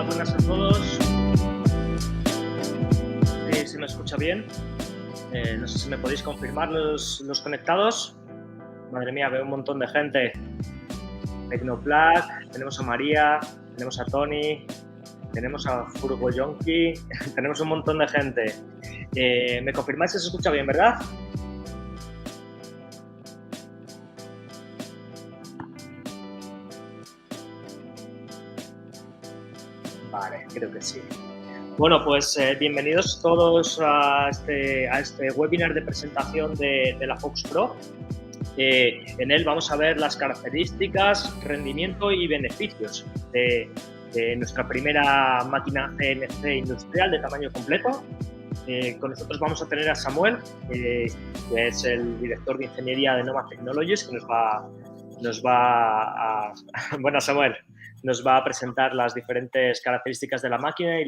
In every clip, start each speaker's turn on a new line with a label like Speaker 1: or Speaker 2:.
Speaker 1: buenas a todos. ¿Se me escucha bien? No sé si me podéis confirmar los conectados. Madre mía, veo un montón de gente. Tecnoplac, tenemos a María, tenemos a Tony, tenemos a Furgo Yonki, tenemos un montón de gente. ¿Me confirmáis si se escucha bien, verdad? Vale, creo que sí. Bueno, pues bienvenidos todos a este webinar de presentación de la Fox Pro. En él vamos a ver las características, rendimiento y beneficios de nuestra primera máquina CNC industrial de tamaño completo, con nosotros vamos a tener a Samuel, que es el director de ingeniería de Nomad Technologies, que nos va a bueno, Samuel, nos va a presentar las diferentes características de la máquina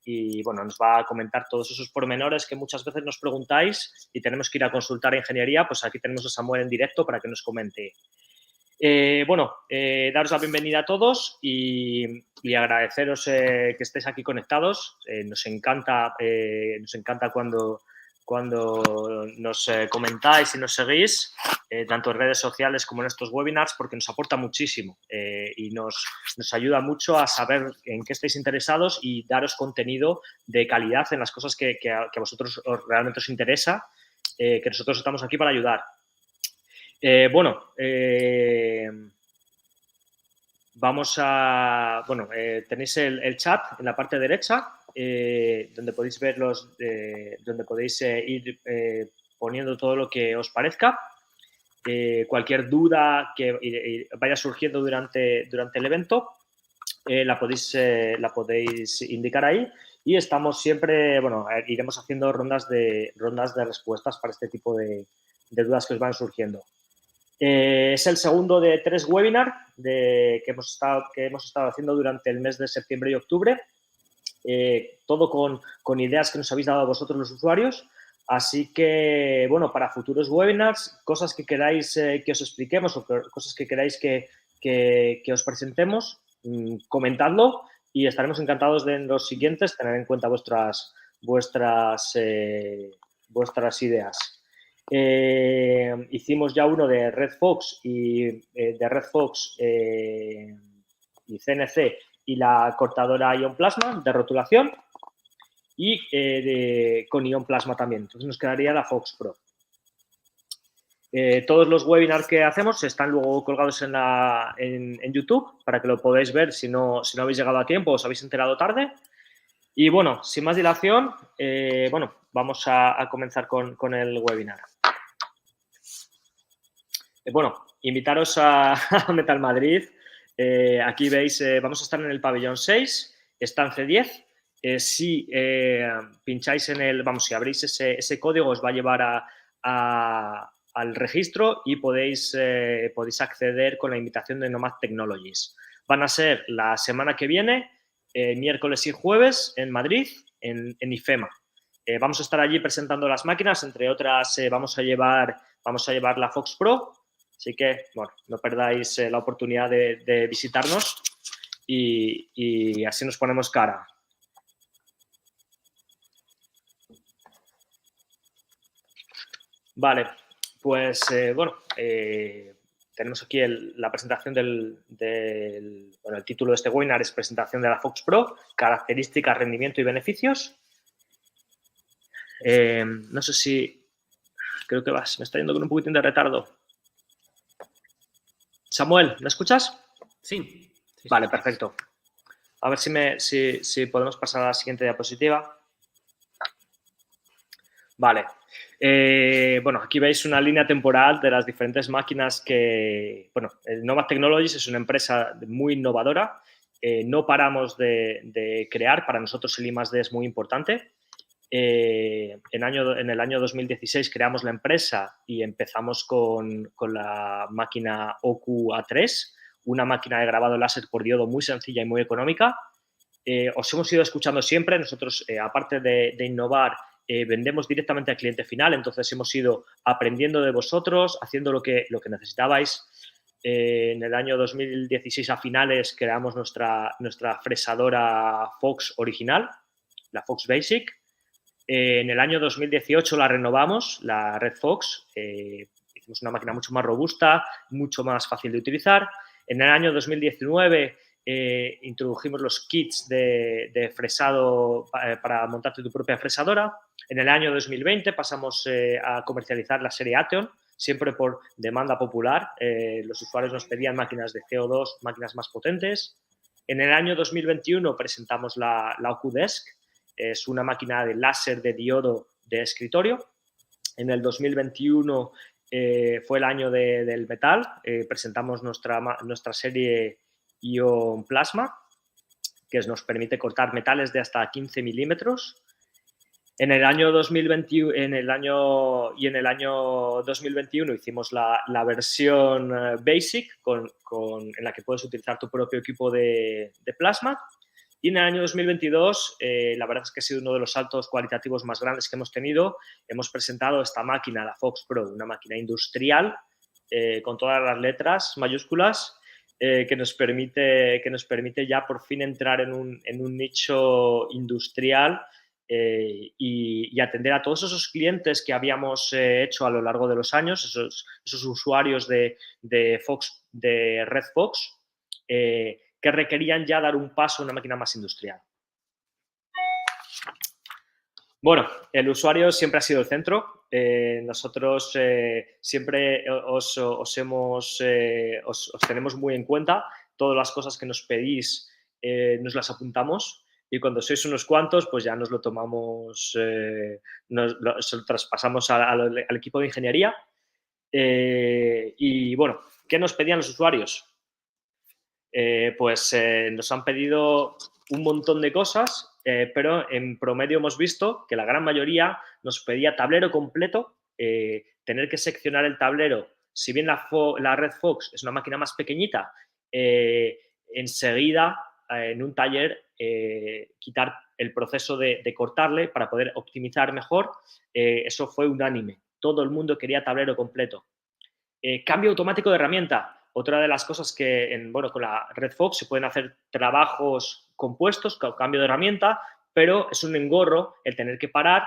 Speaker 1: y bueno, nos va a comentar todos esos pormenores que muchas veces nos preguntáis y tenemos que ir a consultar a ingeniería. Pues aquí tenemos a Samuel en directo para que nos comente. Daros la bienvenida a todos y agradeceros que estéis aquí conectados. Nos encanta cuando nos comentáis y nos seguís, tanto en redes sociales como en estos webinars, porque nos aporta muchísimo y nos ayuda mucho a saber en qué estáis interesados y daros contenido de calidad en las cosas que a vosotros realmente os interesa, que nosotros estamos aquí para ayudar. Tenéis el chat en la parte derecha, donde podéis ver donde podéis ir poniendo todo lo que os parezca. Cualquier duda que vaya surgiendo durante el evento, la podéis indicar ahí. Y estamos siempre, iremos haciendo rondas de respuestas para este tipo de dudas que os van surgiendo. Es el segundo de 3 webinars que hemos estado haciendo durante el mes de septiembre y octubre, todo con ideas que nos habéis dado a vosotros los usuarios. Así que, para futuros webinars, cosas que queráis que os expliquemos o cosas que queráis que os presentemos, comentadlo y estaremos encantados de en los siguientes tener en cuenta vuestras ideas. Hicimos ya uno de Red Fox y CNC y la cortadora Ion Plasma de rotulación y con Ion Plasma también. Entonces nos quedaría la Fox Pro. Todos los webinars que hacemos están luego colgados en YouTube para que lo podáis ver si no habéis llegado a tiempo o os habéis enterado tarde. Y bueno, sin más dilación, vamos a comenzar con el webinar. Invitaros a Metal Madrid. Aquí veis, vamos a estar en el pabellón 6, estancia 10. Si pincháis si abrís ese código, os va a llevar al registro y podéis acceder con la invitación de Nomad Technologies. Van a ser la semana que viene, miércoles y jueves, en Madrid, en IFEMA. Vamos a estar allí presentando las máquinas, entre otras vamos a llevar la Fox Pro. Así que, no perdáis la oportunidad de visitarnos y así nos ponemos cara. Vale, pues, tenemos aquí la presentación el título de este webinar es presentación de la Fox Pro, características, rendimiento y beneficios. No sé si, creo que me está yendo con un poquitín de retardo. Samuel, ¿me escuchas?
Speaker 2: Sí.
Speaker 1: Vale, perfecto. A ver si podemos pasar a la siguiente diapositiva. Vale. Aquí veis una línea temporal de las diferentes máquinas que... Nomad Technologies es una empresa muy innovadora. No paramos de crear. Para nosotros el I+D es muy importante. En el año 2016 creamos la empresa y empezamos con la máquina OQ A3, una máquina de grabado láser por diodo muy sencilla y muy económica. Os hemos ido escuchando siempre. Nosotros, aparte de innovar, vendemos directamente al cliente final. Entonces, hemos ido aprendiendo de vosotros, haciendo lo que necesitabais. En el año 2016, a finales, creamos nuestra fresadora Fox original, la Fox Basic. En el año 2018 la renovamos, la Red Fox. Hicimos una máquina mucho más robusta, mucho más fácil de utilizar. En el año 2019 introdujimos los kits de fresado para montarte tu propia fresadora. En el año 2020 pasamos a comercializar la serie Atheon, siempre por demanda popular. Los usuarios nos pedían máquinas de CO2, máquinas más potentes. En el año 2021 presentamos la OcuDesk. Es una máquina de láser de diodo de escritorio. En el 2021 fue el año del metal. Presentamos nuestra serie Ion Plasma, que nos permite cortar metales de hasta 15 milímetros. En el año 2021, en el año 2021 hicimos la versión Basic en la que puedes utilizar tu propio equipo de plasma. Y en el año 2022, la verdad es que ha sido uno de los saltos cualitativos más grandes que hemos tenido. Hemos presentado esta máquina, la Fox Pro, una máquina industrial con todas las letras mayúsculas, que nos permite ya por fin entrar en un nicho industrial y atender a todos esos clientes que habíamos hecho a lo largo de los años, esos usuarios de Red Fox, que requerían ya dar un paso a una máquina más industrial. Bueno, el usuario siempre ha sido el centro. Nosotros siempre os tenemos muy en cuenta. Todas las cosas que nos pedís nos las apuntamos y cuando sois unos cuantos, pues ya nos lo tomamos, se lo traspasamos al equipo de ingeniería. Y bueno, ¿qué nos pedían los usuarios? Pues nos han pedido un montón de cosas, pero en promedio hemos visto que la gran mayoría nos pedía tablero completo, tener que seccionar el tablero. Si bien la Red Fox es una máquina más pequeñita, enseguida en un taller quitar el proceso de cortarle para poder optimizar mejor, eso fue unánime. Todo el mundo quería tablero completo. Cambio automático de herramienta. Otra de las cosas que con la Red Fox se pueden hacer trabajos compuestos, cambio de herramienta, pero es un engorro el tener que parar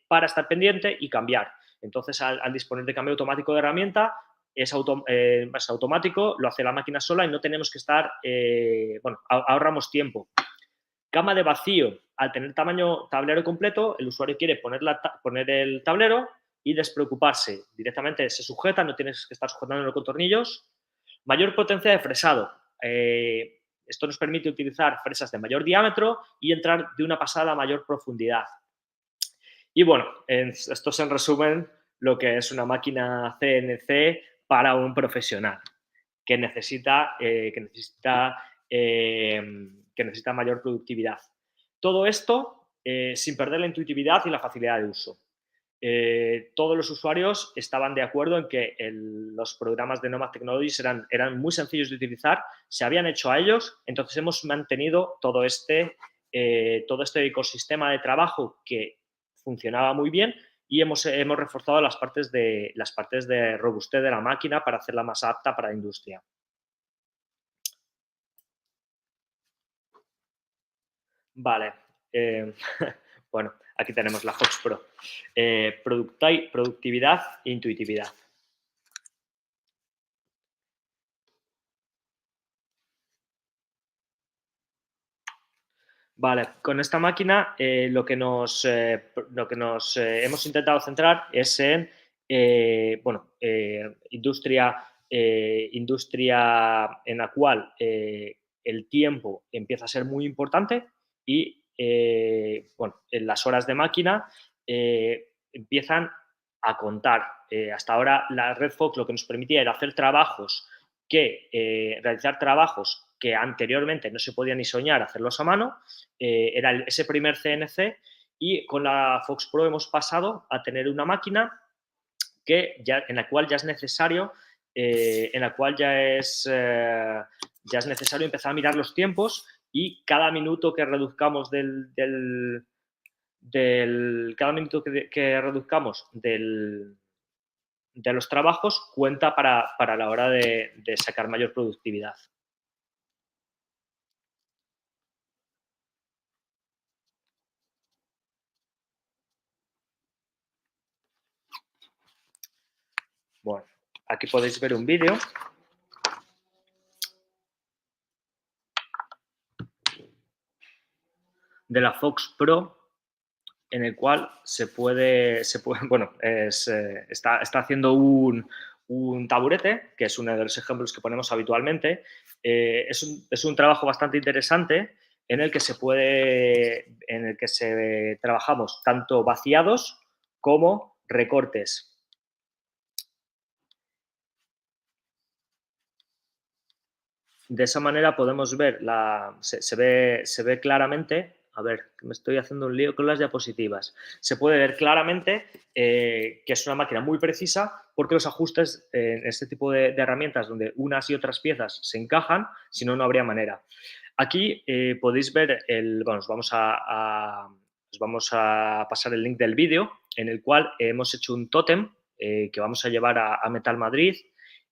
Speaker 1: para estar pendiente y cambiar. Entonces, al disponer de cambio automático de herramienta, es automático, lo hace la máquina sola y no tenemos que estar, ahorramos tiempo. Cama de vacío. Al tener tamaño tablero completo, el usuario quiere poner el tablero y despreocuparse. Directamente se sujeta, no tienes que estar sujetándolo con tornillos. Mayor potencia de fresado. Esto nos permite utilizar fresas de mayor diámetro y entrar de una pasada a mayor profundidad. Y bueno, esto es en resumen lo que es una máquina CNC para un profesional que necesita mayor productividad. Todo esto sin perder la intuitividad y la facilidad de uso. Todos los usuarios estaban de acuerdo en que los programas de Nomad Technologies eran muy sencillos de utilizar, se habían hecho a ellos, entonces hemos mantenido todo este ecosistema de trabajo que funcionaba muy bien y hemos reforzado las partes de robustez de la máquina para hacerla más apta para la industria. Vale. Bueno, aquí tenemos la Fox Pro. Productividad e intuitividad. Vale, con esta máquina lo que nos hemos intentado centrar es en industria en la cual el tiempo empieza a ser muy importante y en las horas de máquina empiezan a contar. Hasta ahora la Red Fox lo que nos permitía era hacer realizar trabajos que anteriormente no se podía ni soñar hacerlos a mano, era ese primer CNC y con la Fox Pro hemos pasado a tener una máquina en la cual ya es necesario empezar a mirar los tiempos y cada minuto que reduzcamos de los trabajos cuenta para la hora de sacar mayor productividad. Bueno, aquí podéis ver un vídeo de la Fox Pro en el cual está haciendo un taburete, que es uno de los ejemplos que ponemos habitualmente. Es un trabajo bastante interesante en el que trabajamos tanto vaciados como recortes. De esa manera podemos ver, se ve claramente a ver, me estoy haciendo un lío con las diapositivas. Se puede ver claramente que es una máquina muy precisa porque los ajustes en este tipo de herramientas donde unas y otras piezas se encajan, si no, no habría manera. Aquí podéis ver bueno, os vamos a pasar el link del vídeo en el cual hemos hecho un tótem que vamos a llevar a Metal Madrid.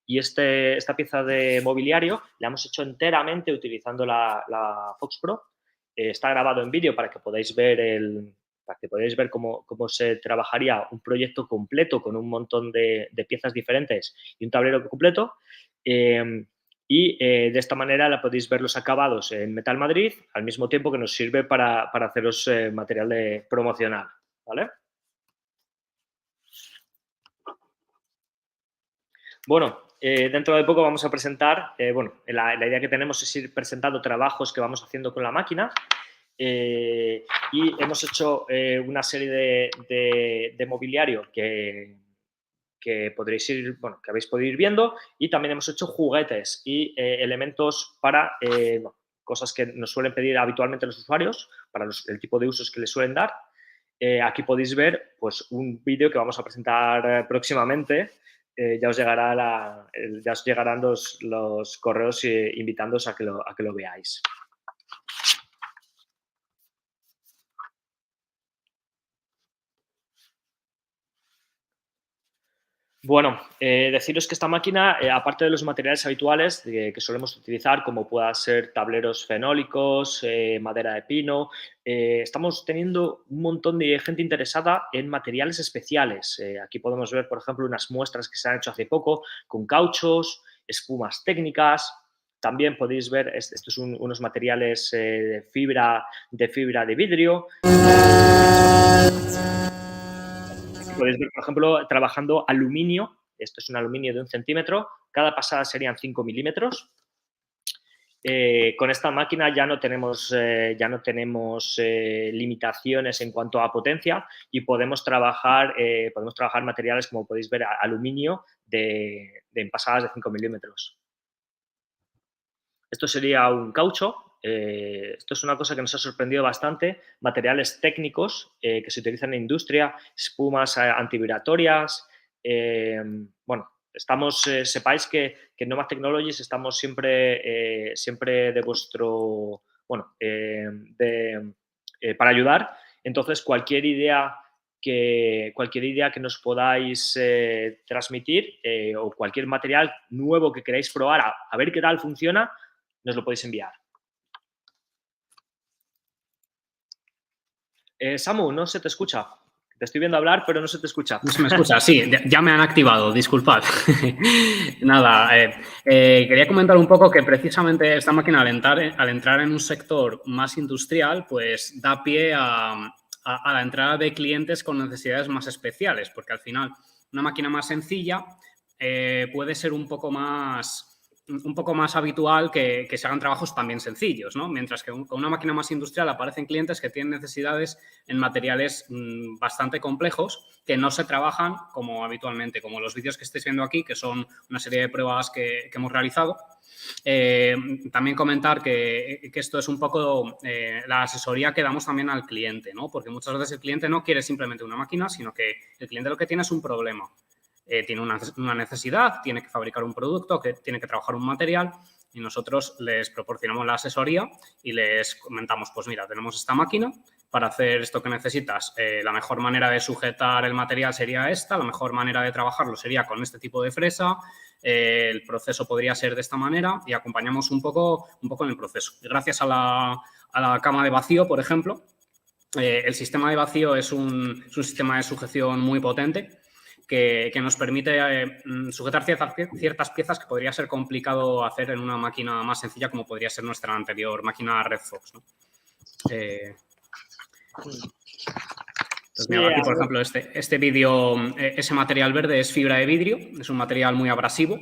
Speaker 1: Y esta pieza de mobiliario la hemos hecho enteramente utilizando la Fox Pro. Está grabado en vídeo para que podáis ver cómo se trabajaría un proyecto completo con un montón de piezas diferentes y un tablero completo. De esta manera la podéis ver los acabados en Metal Madrid, al mismo tiempo que nos sirve para haceros material promocional, ¿vale? Bueno, dentro de poco vamos a presentar, la idea que tenemos es ir presentando trabajos que vamos haciendo con la máquina y hemos hecho una serie de mobiliario que podréis ir, bueno, que habéis podido ir viendo, y también hemos hecho juguetes y elementos para cosas que nos suelen pedir habitualmente los usuarios, para el tipo de usos que les suelen dar. Aquí podéis ver pues, un vídeo que vamos a presentar próximamente. Ya os llegarán los correos invitándoos a que lo veáis. Bueno, deciros que esta máquina, aparte de los materiales habituales que solemos utilizar, como puedan ser tableros fenólicos, madera de pino, estamos teniendo un montón de gente interesada en materiales especiales. Aquí podemos ver, por ejemplo, unas muestras que se han hecho hace poco con cauchos, espumas técnicas. También podéis ver, estos son unos materiales de fibra de vidrio. Podéis ver, por ejemplo, trabajando aluminio. Esto es un aluminio de 1 centímetro. Cada pasada serían 5 milímetros. Con esta máquina ya no tenemos limitaciones en cuanto a potencia y podemos trabajar materiales, como podéis ver, aluminio en pasadas de 5 milímetros. Esto sería un caucho. Esto es una cosa que nos ha sorprendido bastante. Materiales técnicos que se utilizan en industria, espumas antivibratorias. Bueno, sepáis que en Nomad Technologies estamos siempre de vuestro, para ayudar. Entonces, cualquier idea que nos podáis transmitir o cualquier material nuevo que queráis probar a ver qué tal funciona, nos lo podéis enviar. Samu, no se te escucha. Te estoy viendo hablar, pero no se te escucha.
Speaker 2: No se me escucha, sí, ya me han activado, disculpad. Nada, quería comentar un poco que precisamente esta máquina al entrar en un sector más industrial, pues da pie a la entrada de clientes con necesidades más especiales, porque al final una máquina más sencilla puede ser un poco más habitual que se hagan trabajos también sencillos, ¿no? Mientras que con una máquina más industrial aparecen clientes que tienen necesidades en materiales bastante complejos que no se trabajan como habitualmente, como los vídeos que estáis viendo aquí, que son una serie de pruebas que hemos realizado. También comentar que esto es un poco la asesoría que damos también al cliente, ¿no? Porque muchas veces el cliente no quiere simplemente una máquina, sino que el cliente lo que tiene es un problema. Tiene una necesidad, tiene que fabricar un producto, que tiene que trabajar un material y nosotros les proporcionamos la asesoría y les comentamos, pues mira, tenemos esta máquina para hacer esto que necesitas. La mejor manera de sujetar el material sería esta, la mejor manera de trabajarlo sería con este tipo de fresa, el proceso podría ser de esta manera y acompañamos un poco en el proceso. Gracias a la cama de vacío, por ejemplo, el sistema de vacío es un sistema de sujeción muy potente que nos permite sujetar ciertas piezas que podría ser complicado hacer en una máquina más sencilla como podría ser nuestra anterior máquina Red Fox, ¿no? Entonces, mira, aquí, por ejemplo, este vídeo, ese material verde es fibra de vidrio, es un material muy abrasivo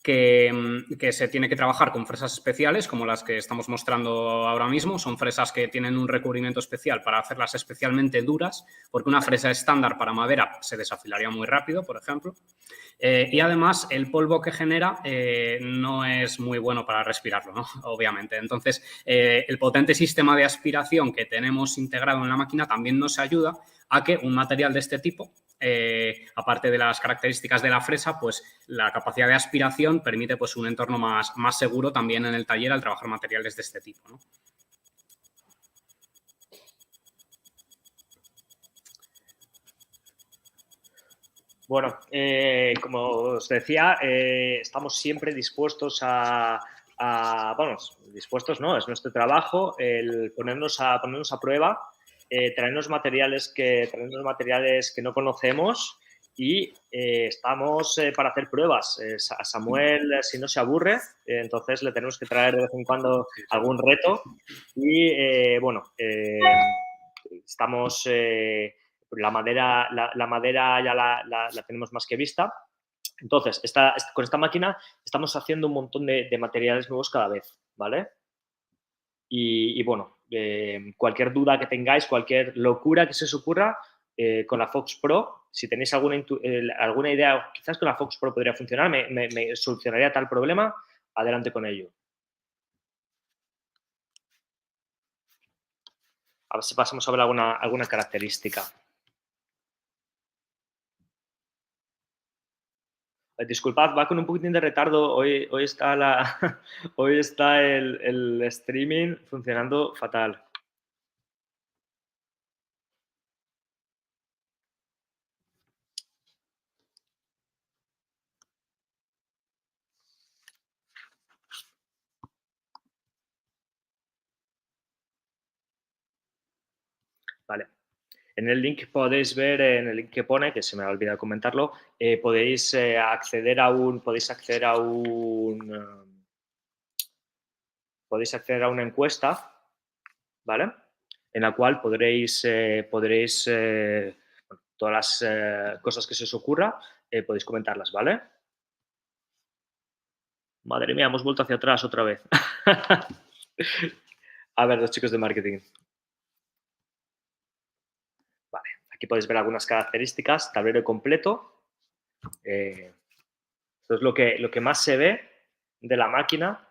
Speaker 2: que se tiene que trabajar con fresas especiales, como las que estamos mostrando ahora mismo. Son fresas que tienen un recubrimiento especial para hacerlas especialmente duras, porque una fresa estándar para madera se desafilaría muy rápido, por ejemplo. Y además, el polvo que genera no es muy bueno para respirarlo, ¿no? Obviamente. Entonces, el potente sistema de aspiración que tenemos integrado en la máquina también nos ayuda a que un material de este tipo, aparte de las características de la fresa, pues la capacidad de aspiración permite pues, un entorno más seguro también en el taller al trabajar materiales de este tipo, ¿no?
Speaker 1: Bueno, como os decía, estamos siempre dispuestos bueno, dispuestos no, es nuestro trabajo el ponernos a prueba, traernos materiales que no conocemos y estamos para hacer pruebas. A Samuel, si no se aburre, entonces le tenemos que traer de vez en cuando algún reto y, bueno, estamos... la madera ya la tenemos más que vista. Entonces, con esta máquina estamos haciendo un montón de materiales nuevos cada vez, ¿vale? Y bueno, cualquier duda que tengáis, cualquier locura que se os ocurra, con la Fox Pro, si tenéis alguna idea, quizás con la Fox Pro podría funcionar, me solucionaría tal problema, adelante con ello. A ver si pasamos a ver alguna característica. Disculpad, va con un poquitín de retardo. Hoy está, hoy está el streaming funcionando fatal. Vale. En el link podéis ver, en el link que pone, que se me ha olvidado comentarlo, podéis acceder a una encuesta, ¿vale? En la cual podréis todas las cosas que se os ocurra, podéis comentarlas, ¿vale? Madre mía, hemos vuelto hacia atrás otra vez. A ver, los chicos de marketing. Vale, aquí podéis ver algunas características, tablero completo. Esto es lo que más se ve de la máquina,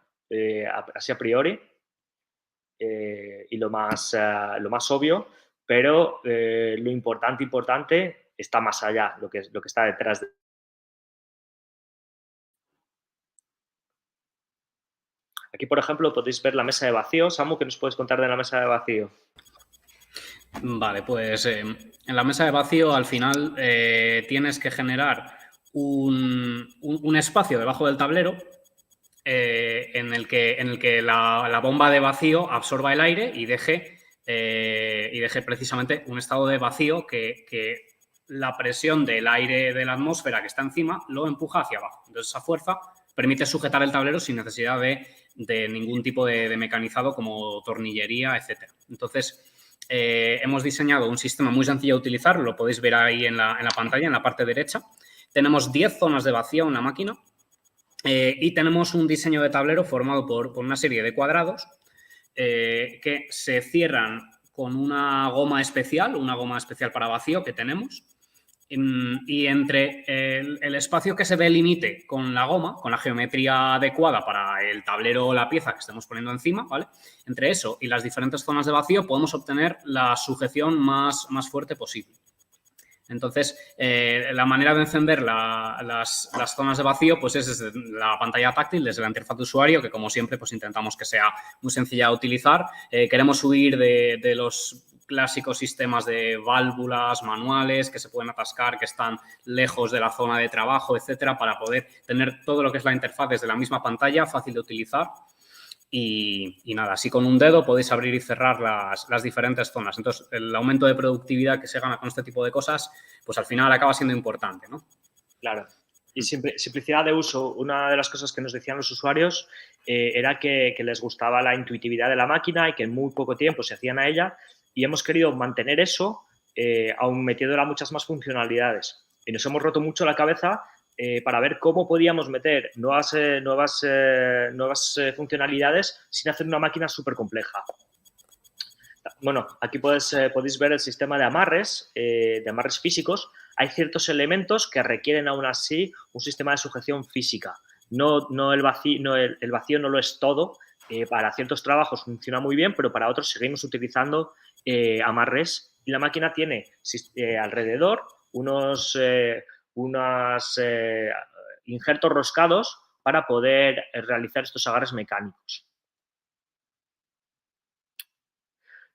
Speaker 1: así a priori, y lo más obvio, pero lo importante está más allá, lo que está detrás de. Aquí, por ejemplo, podéis ver la mesa de vacío. Samu, ¿qué nos puedes contar de la mesa de vacío?
Speaker 2: Vale, pues en la mesa de vacío al final tienes que generar un espacio debajo del tablero en el que la bomba de vacío absorba el aire y deje precisamente un estado de vacío que la presión del aire de la atmósfera que está encima lo empuja hacia abajo. Entonces esa fuerza permite sujetar el tablero sin necesidad de ningún tipo de mecanizado como tornillería, etc. Entonces hemos diseñado un sistema muy sencillo de utilizar, lo podéis ver ahí en la pantalla, en la parte derecha. Tenemos 10 zonas de vacío en la máquina. Y tenemos un diseño de tablero formado por una serie de cuadrados que se cierran con una goma especial para vacío que tenemos. Y entre el espacio que se delimite con la goma, con la geometría adecuada para el tablero o la pieza que estemos poniendo encima, ¿vale? Entre eso y las diferentes zonas de vacío podemos obtener la sujeción más fuerte posible. Entonces, la manera de encender las zonas de vacío pues es desde la pantalla táctil, desde la interfaz de usuario, que como siempre pues intentamos que sea muy sencilla de utilizar. Queremos huir de los clásicos sistemas de válvulas manuales que se pueden atascar, que están lejos de la zona de trabajo, etcétera, para poder tener todo lo que es la interfaz desde la misma pantalla, fácil de utilizar. Y nada, así con un dedo podéis abrir y cerrar las diferentes zonas. Entonces, el aumento de productividad que se gana con este tipo de cosas, pues al final acaba siendo importante, ¿no?
Speaker 1: Claro. Y simplicidad de uso. Una de las cosas que nos decían los usuarios era que les gustaba la intuitividad de la máquina y que en muy poco tiempo se hacían a ella. Y hemos querido mantener eso, aún metiéndola muchas más funcionalidades. Y nos hemos roto mucho la cabeza para ver cómo podíamos meter nuevas funcionalidades sin hacer una máquina súper compleja. Bueno, aquí podéis ver el sistema de amarres físicos. Hay ciertos elementos que requieren aún así un sistema de sujeción física. El vacío no lo es todo. Para ciertos trabajos funciona muy bien, pero para otros seguimos utilizando amarres. Y la máquina tiene alrededor unos injertos roscados para poder realizar estos agarres mecánicos.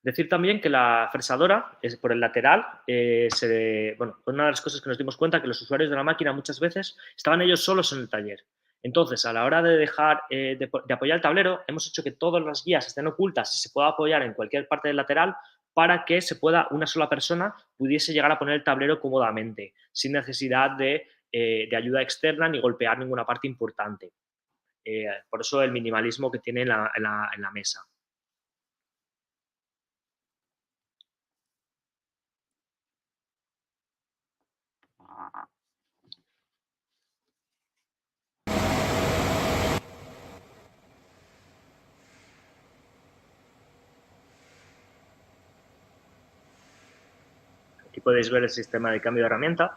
Speaker 1: Decir también que la fresadora, por el lateral, una de las cosas que nos dimos cuenta que los usuarios de la máquina muchas veces estaban ellos solos en el taller. Entonces, a la hora de dejar de apoyar el tablero, hemos hecho que todas las guías estén ocultas y se pueda apoyar en cualquier parte del lateral para que una sola persona pudiese llegar a poner el tablero cómodamente, sin necesidad de ayuda externa ni golpear ninguna parte importante. Por eso el minimalismo que tiene en la mesa. Aquí podéis ver el sistema de cambio de herramienta.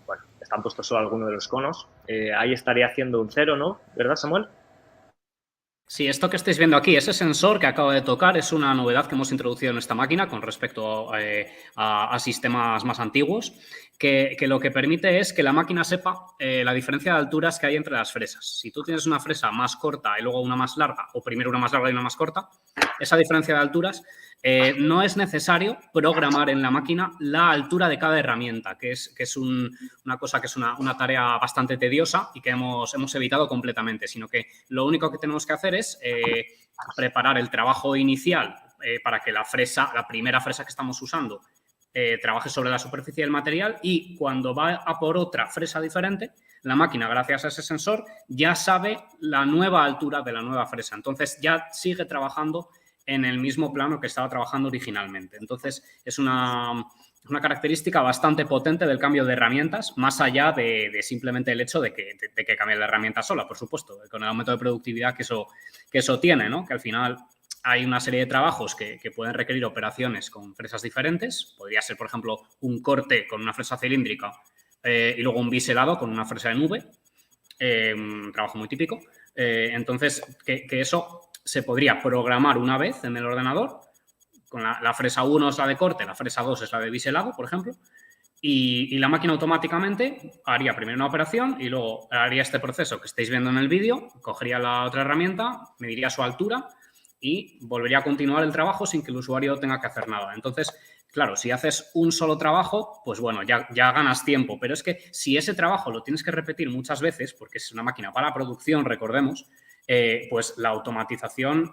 Speaker 1: Bueno, están puestos solo algunos de los conos. Ahí estaría haciendo un 0, ¿no? ¿Verdad, Samuel?
Speaker 2: Sí, esto que estáis viendo aquí, ese sensor que acabo de tocar, es una novedad que hemos introducido en esta máquina con respecto a sistemas más antiguos, que lo que permite es que la máquina sepa la diferencia de alturas que hay entre las fresas. Si tú tienes una fresa más corta y luego una más larga, o primero una más larga y una más corta, esa diferencia de alturas no es necesario programar en la máquina la altura de cada herramienta, que es una cosa que es una tarea bastante tediosa y que hemos evitado completamente, sino que lo único que tenemos que hacer es preparar el trabajo inicial para que la primera fresa que estamos usando trabaje sobre la superficie del material, y cuando va a por otra fresa diferente, la máquina, gracias a ese sensor, ya sabe la nueva altura de la nueva fresa. Entonces ya sigue trabajando en el mismo plano que estaba trabajando originalmente. Entonces es una característica bastante potente del cambio de herramientas, más allá de simplemente el hecho de que cambie la herramienta sola, por supuesto, con el aumento de productividad que eso tiene, ¿no? Que al final hay una serie de trabajos que pueden requerir operaciones con fresas diferentes. Podría ser, por ejemplo, un corte con una fresa cilíndrica y luego un biselado con una fresa de nube, un trabajo muy típico. Entonces, que eso se podría programar una vez en el ordenador. Con la fresa 1 es la de corte, la fresa 2 es la de biselado, por ejemplo, y la máquina automáticamente haría primero una operación y luego haría este proceso que estáis viendo en el vídeo, cogería la otra herramienta, mediría su altura y volvería a continuar el trabajo sin que el usuario tenga que hacer nada. Entonces, claro, si haces un solo trabajo, pues bueno, ya ganas tiempo, pero es que si ese trabajo lo tienes que repetir muchas veces, porque es una máquina para producción, recordemos, pues la automatización,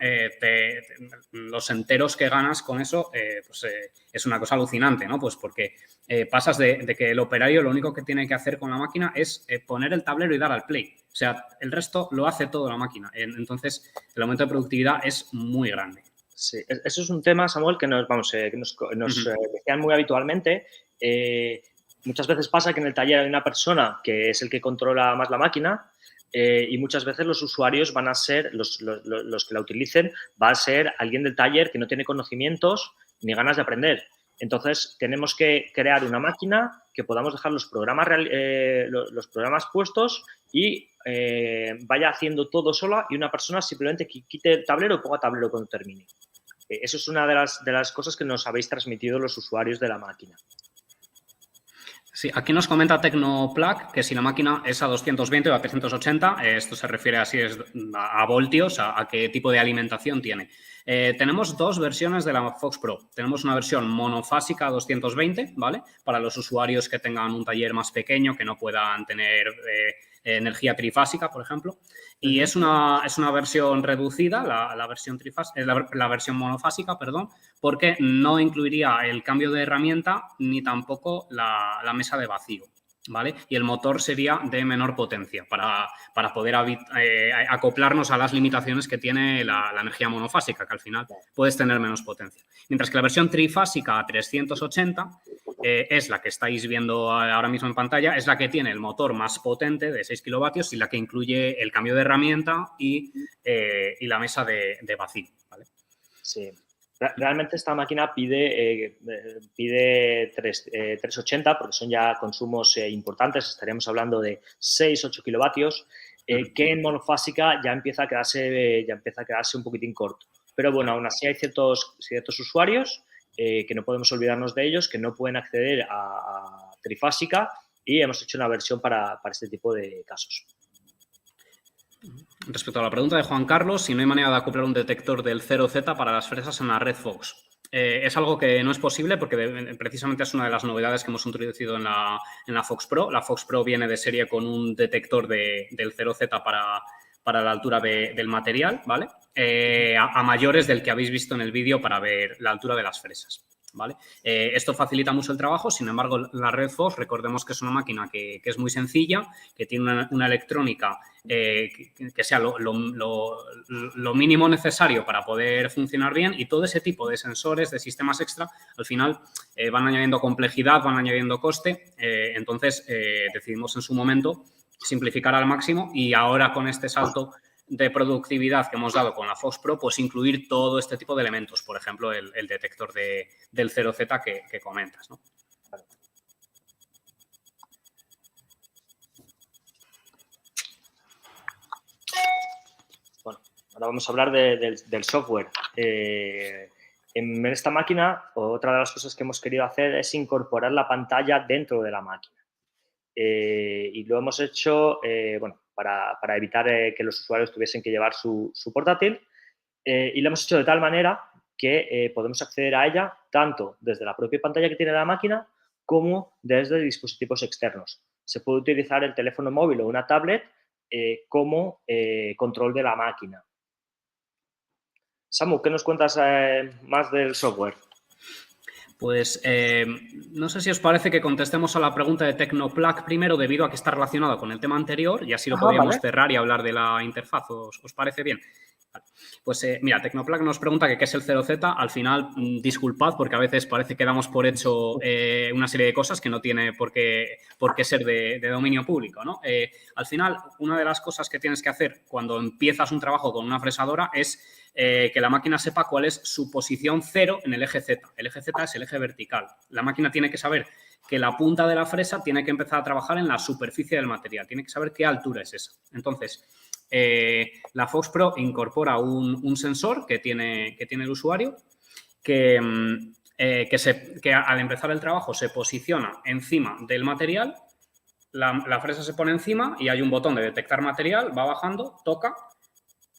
Speaker 2: los enteros que ganas con eso, es una cosa alucinante, ¿no? Pues porque pasas de que el operario lo único que tiene que hacer con la máquina es poner el tablero y dar al play. O sea, el resto lo hace todo la máquina. Entonces, el aumento de productividad es muy grande.
Speaker 1: Sí, eso es un tema, Samuel, que nos decían muy habitualmente. Muchas veces pasa que en el taller hay una persona que es el que controla más la máquina, y muchas veces los usuarios van a ser, los que la utilicen, va a ser alguien del taller que no tiene conocimientos ni ganas de aprender. Entonces, tenemos que crear una máquina que podamos dejar los programas puestos y vaya haciendo todo sola, y una persona simplemente quite el tablero o ponga tablero cuando termine. Eso es una de las cosas que nos habéis transmitido los usuarios de la máquina.
Speaker 2: Sí, aquí nos comenta Tecnoplug que si la máquina es a 220 o a 380, esto se refiere así a voltios, a qué tipo de alimentación tiene. Tenemos dos versiones de la Fox Pro. Tenemos una versión monofásica a 220, ¿vale? Para los usuarios que tengan un taller más pequeño, que no puedan tener energía trifásica, por ejemplo. Y es una versión reducida, la versión monofásica, perdón, porque no incluiría el cambio de herramienta ni tampoco la mesa de vacío, ¿vale? Y el motor sería de menor potencia para poder acoplarnos a las limitaciones que tiene la energía monofásica, que al final puedes tener menos potencia. Mientras que la versión trifásica a 380 es la que estáis viendo ahora mismo en pantalla, es la que tiene el motor más potente de 6 kilovatios y la que incluye el cambio de herramienta y la mesa de vacío, ¿vale?
Speaker 1: Sí. Realmente esta máquina pide 380 porque son ya consumos importantes, estaríamos hablando de 6-8 kilovatios, que en monofásica ya empieza a quedarse un poquitín corto. Pero bueno, aún así hay ciertos usuarios que no podemos olvidarnos de ellos, que no pueden acceder a trifásica y hemos hecho una versión para este tipo de casos.
Speaker 2: Respecto a la pregunta de Juan Carlos, si no hay manera de acoplar un detector del 0Z para las fresas en la red Fox. Es algo que no es posible porque precisamente es una de las novedades que hemos introducido en la Fox Pro. La Fox Pro viene de serie con un detector del 0Z para la altura del material, ¿vale? A mayores del que habéis visto en el vídeo para ver la altura de las fresas, ¿vale? Esto facilita mucho el trabajo, sin embargo, la red Fox, recordemos que es una máquina que es muy sencilla, que tiene una electrónica que sea lo mínimo necesario para poder funcionar bien, y todo ese tipo de sensores, de sistemas extra, al final van añadiendo complejidad, van añadiendo coste, entonces decidimos en su momento simplificar al máximo y ahora con este salto de productividad que hemos dado con la Fox Pro, pues incluir todo este tipo de elementos, por ejemplo, el detector del 0Z que comentas, ¿no?
Speaker 1: Bueno, ahora vamos a hablar del software. En esta máquina, otra de las cosas que hemos querido hacer es incorporar la pantalla dentro de la máquina. Y lo hemos hecho bueno, para evitar que los usuarios tuviesen que llevar su portátil, y lo hemos hecho de tal manera que podemos acceder a ella tanto desde la propia pantalla que tiene la máquina como desde dispositivos externos. Se puede utilizar el teléfono móvil o una tablet como control de la máquina. Samu, ¿qué nos cuentas más del software?
Speaker 2: Pues no sé si os parece que contestemos a la pregunta de Tecnoplug primero, debido a que está relacionada con el tema anterior, y así lo podríamos cerrar y hablar de la interfaz. ¿Os parece bien? Vale. Pues mira, Tecnoplug nos pregunta que qué es el 0Z. Al final, disculpad, porque a veces parece que damos por hecho una serie de cosas que no tiene por qué ser de dominio público, ¿no? Al final, una de las cosas que tienes que hacer cuando empiezas un trabajo con una fresadora es que la máquina sepa cuál es su posición cero en el eje Z. El eje Z es el eje vertical. La máquina tiene que saber que la punta de la fresa tiene que empezar a trabajar en la superficie del material. Tiene que saber qué altura es esa. Entonces, la Fox Pro incorpora un sensor que tiene el usuario que al empezar el trabajo se posiciona encima del material, la fresa se pone encima y hay un botón de detectar material, va bajando, toca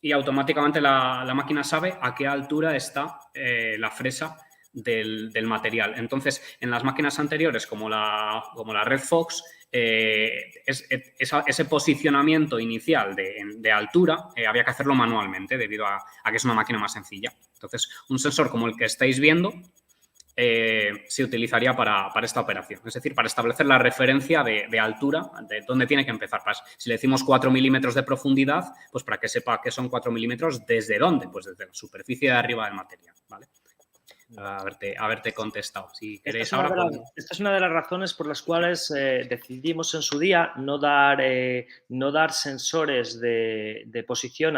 Speaker 2: y automáticamente la máquina sabe a qué altura está la fresa del material. Entonces, en las máquinas anteriores, como la Red Fox, ese posicionamiento inicial de altura había que hacerlo manualmente debido a que es una máquina más sencilla. Entonces, un sensor como el que estáis viendo se utilizaría para esta operación. Es decir, para establecer la referencia de altura, de dónde tiene que empezar. Si le decimos 4 milímetros de profundidad, pues para que sepa que son 4 milímetros, ¿desde dónde? Pues desde la superficie de arriba del material, ¿vale? Haberte contestado. Si queréis
Speaker 1: esta es una de las razones por las cuales decidimos en su día no dar sensores de posición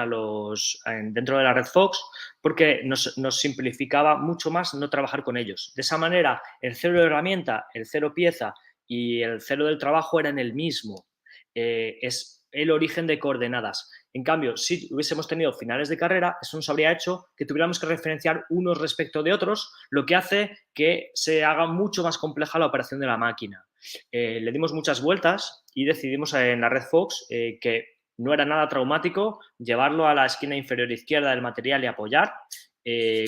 Speaker 1: dentro de la Red Fox, porque nos simplificaba mucho más no trabajar con ellos. De esa manera, el cero de herramienta, el cero pieza y el cero del trabajo eran el mismo. Es el origen de coordenadas. En cambio, si hubiésemos tenido finales de carrera, eso nos habría hecho que tuviéramos que referenciar unos respecto de otros, lo que hace que se haga mucho más compleja la operación de la máquina. Le dimos muchas vueltas y decidimos en la Red Fox que no era nada traumático llevarlo a la esquina inferior izquierda del material y apoyar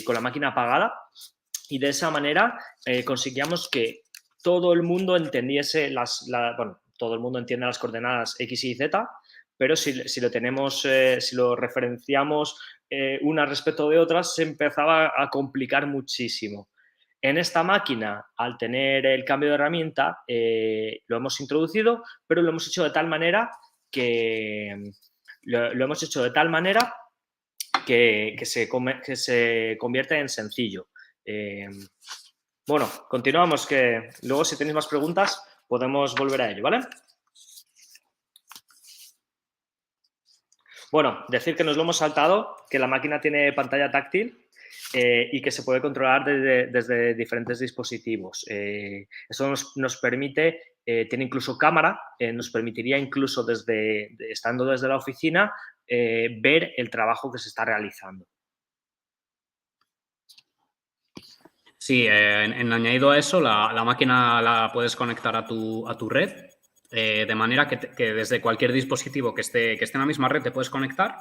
Speaker 1: con la máquina apagada, y de esa manera conseguíamos que todo el mundo entendiese bueno, todo el mundo entiende las coordenadas X, Y, Z, pero si lo referenciamos unas respecto de otras, se empezaba a complicar muchísimo. En esta máquina, al tener el cambio de herramienta, lo hemos introducido, pero lo hemos hecho de tal manera que se convierte en sencillo. Bueno, continuamos, que luego si tenéis más preguntas podemos volver a ello, ¿vale? Bueno, decir que nos lo hemos saltado, que la máquina tiene pantalla táctil y que se puede controlar desde diferentes dispositivos. Eso nos permite, tiene incluso cámara, nos permitiría incluso estando desde la oficina ver el trabajo que se está realizando.
Speaker 2: Sí, en añadido a eso, la máquina la puedes conectar a tu red, de manera que desde cualquier dispositivo que esté en la misma red te puedes conectar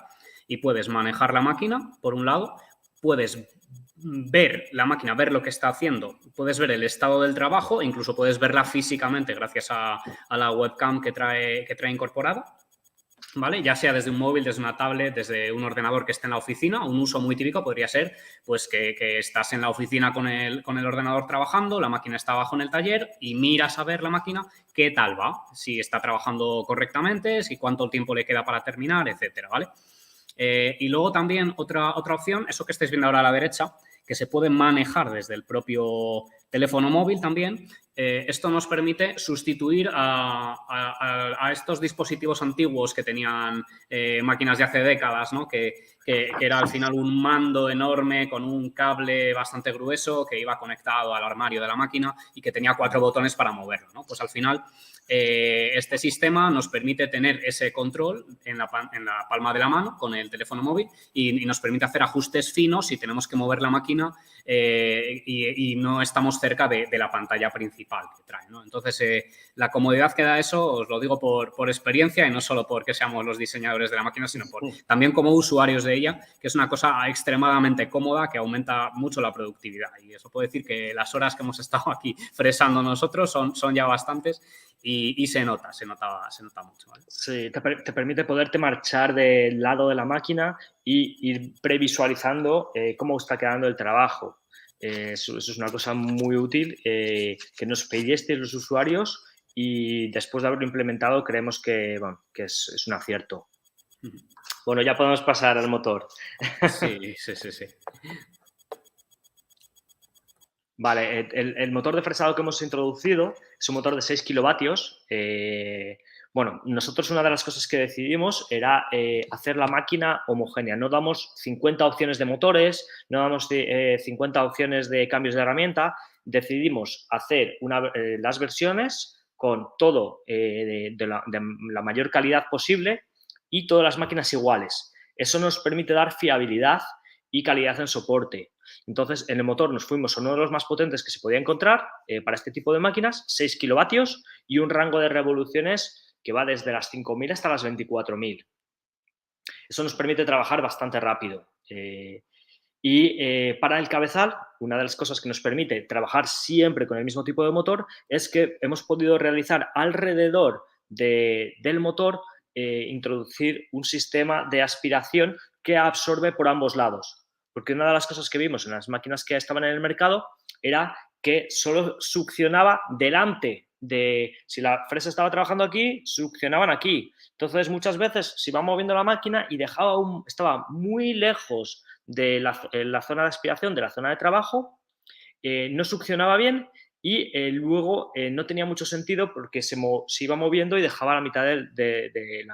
Speaker 2: y puedes manejar la máquina, por un lado, puedes ver la máquina, ver lo que está haciendo, puedes ver el estado del trabajo, incluso puedes verla físicamente gracias a la webcam que trae incorporada. ¿Vale? Ya sea desde un móvil, desde una tablet, desde un ordenador que esté en la oficina. Un uso muy típico podría ser pues, que estás en la oficina con el ordenador trabajando, la máquina está abajo en el taller y miras a ver la máquina qué tal va, si está trabajando correctamente, si cuánto tiempo le queda para terminar, etcétera, ¿vale? Y luego también otra opción, eso que estáis viendo ahora a la derecha, que se puede manejar desde el propio teléfono móvil también. Esto nos permite sustituir a estos dispositivos antiguos que tenían máquinas de hace décadas, ¿no? Que era al final un mando enorme con un cable bastante grueso que iba conectado al armario de la máquina y que tenía 4 botones para moverlo, ¿no? Pues al final este sistema nos permite tener ese control en la palma de la mano con el teléfono móvil y nos permite hacer ajustes finos si tenemos que mover la máquina y no estamos cerca de la pantalla principal que trae, ¿no? Entonces, la comodidad que da eso, os lo digo por experiencia y no solo porque seamos los diseñadores de la máquina, sino también como usuarios de ella, que es una cosa extremadamente cómoda que aumenta mucho la productividad. Y eso puede decir que las horas que hemos estado aquí fresando nosotros son ya bastantes y se nota mucho, ¿vale?
Speaker 1: Sí, te permite poderte marchar del lado de la máquina y ir previsualizando cómo está quedando el trabajo. Eso es una cosa muy útil que nos pedisteis los usuarios y después de haberlo implementado creemos que es un acierto. Bueno, ya podemos pasar al motor.
Speaker 2: Sí.
Speaker 1: Vale, el motor de fresado que hemos introducido es un motor de 6 kilovatios. Bueno, nosotros una de las cosas que decidimos era hacer la máquina homogénea. No damos 50 opciones de motores, no damos 50 opciones de cambios de herramienta. Decidimos hacer las versiones con todo de la mayor calidad posible y todas las máquinas iguales. Eso nos permite dar fiabilidad y calidad en soporte. Entonces, en el motor nos fuimos a uno de los más potentes que se podía encontrar para este tipo de máquinas, 6 kilovatios y un rango de revoluciones que va desde las 5.000 hasta las 24.000. Eso nos permite trabajar bastante rápido. Para el cabezal, una de las cosas que nos permite trabajar siempre con el mismo tipo de motor es que hemos podido realizar alrededor del motor, introducir un sistema de aspiración que absorbe por ambos lados. Porque una de las cosas que vimos en las máquinas que estaban en el mercado era que solo succionaba delante de, si la fresa estaba trabajando aquí, succionaban aquí. Entonces, muchas veces se iba moviendo la máquina y estaba muy lejos de la zona de aspiración, de la zona de trabajo, no succionaba bien y luego no tenía mucho sentido porque se iba moviendo y dejaba la mitad de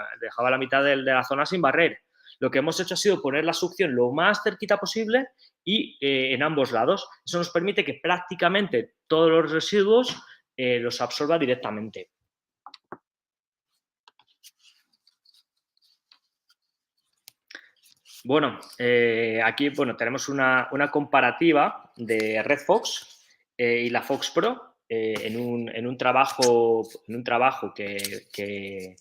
Speaker 1: la zona sin barrer. Lo que hemos hecho ha sido poner la succión lo más cerquita posible y en ambos lados. Eso nos permite que prácticamente todos los residuos los absorba directamente. Bueno, aquí tenemos una comparativa de Red Fox y la Fox Pro en un trabajo que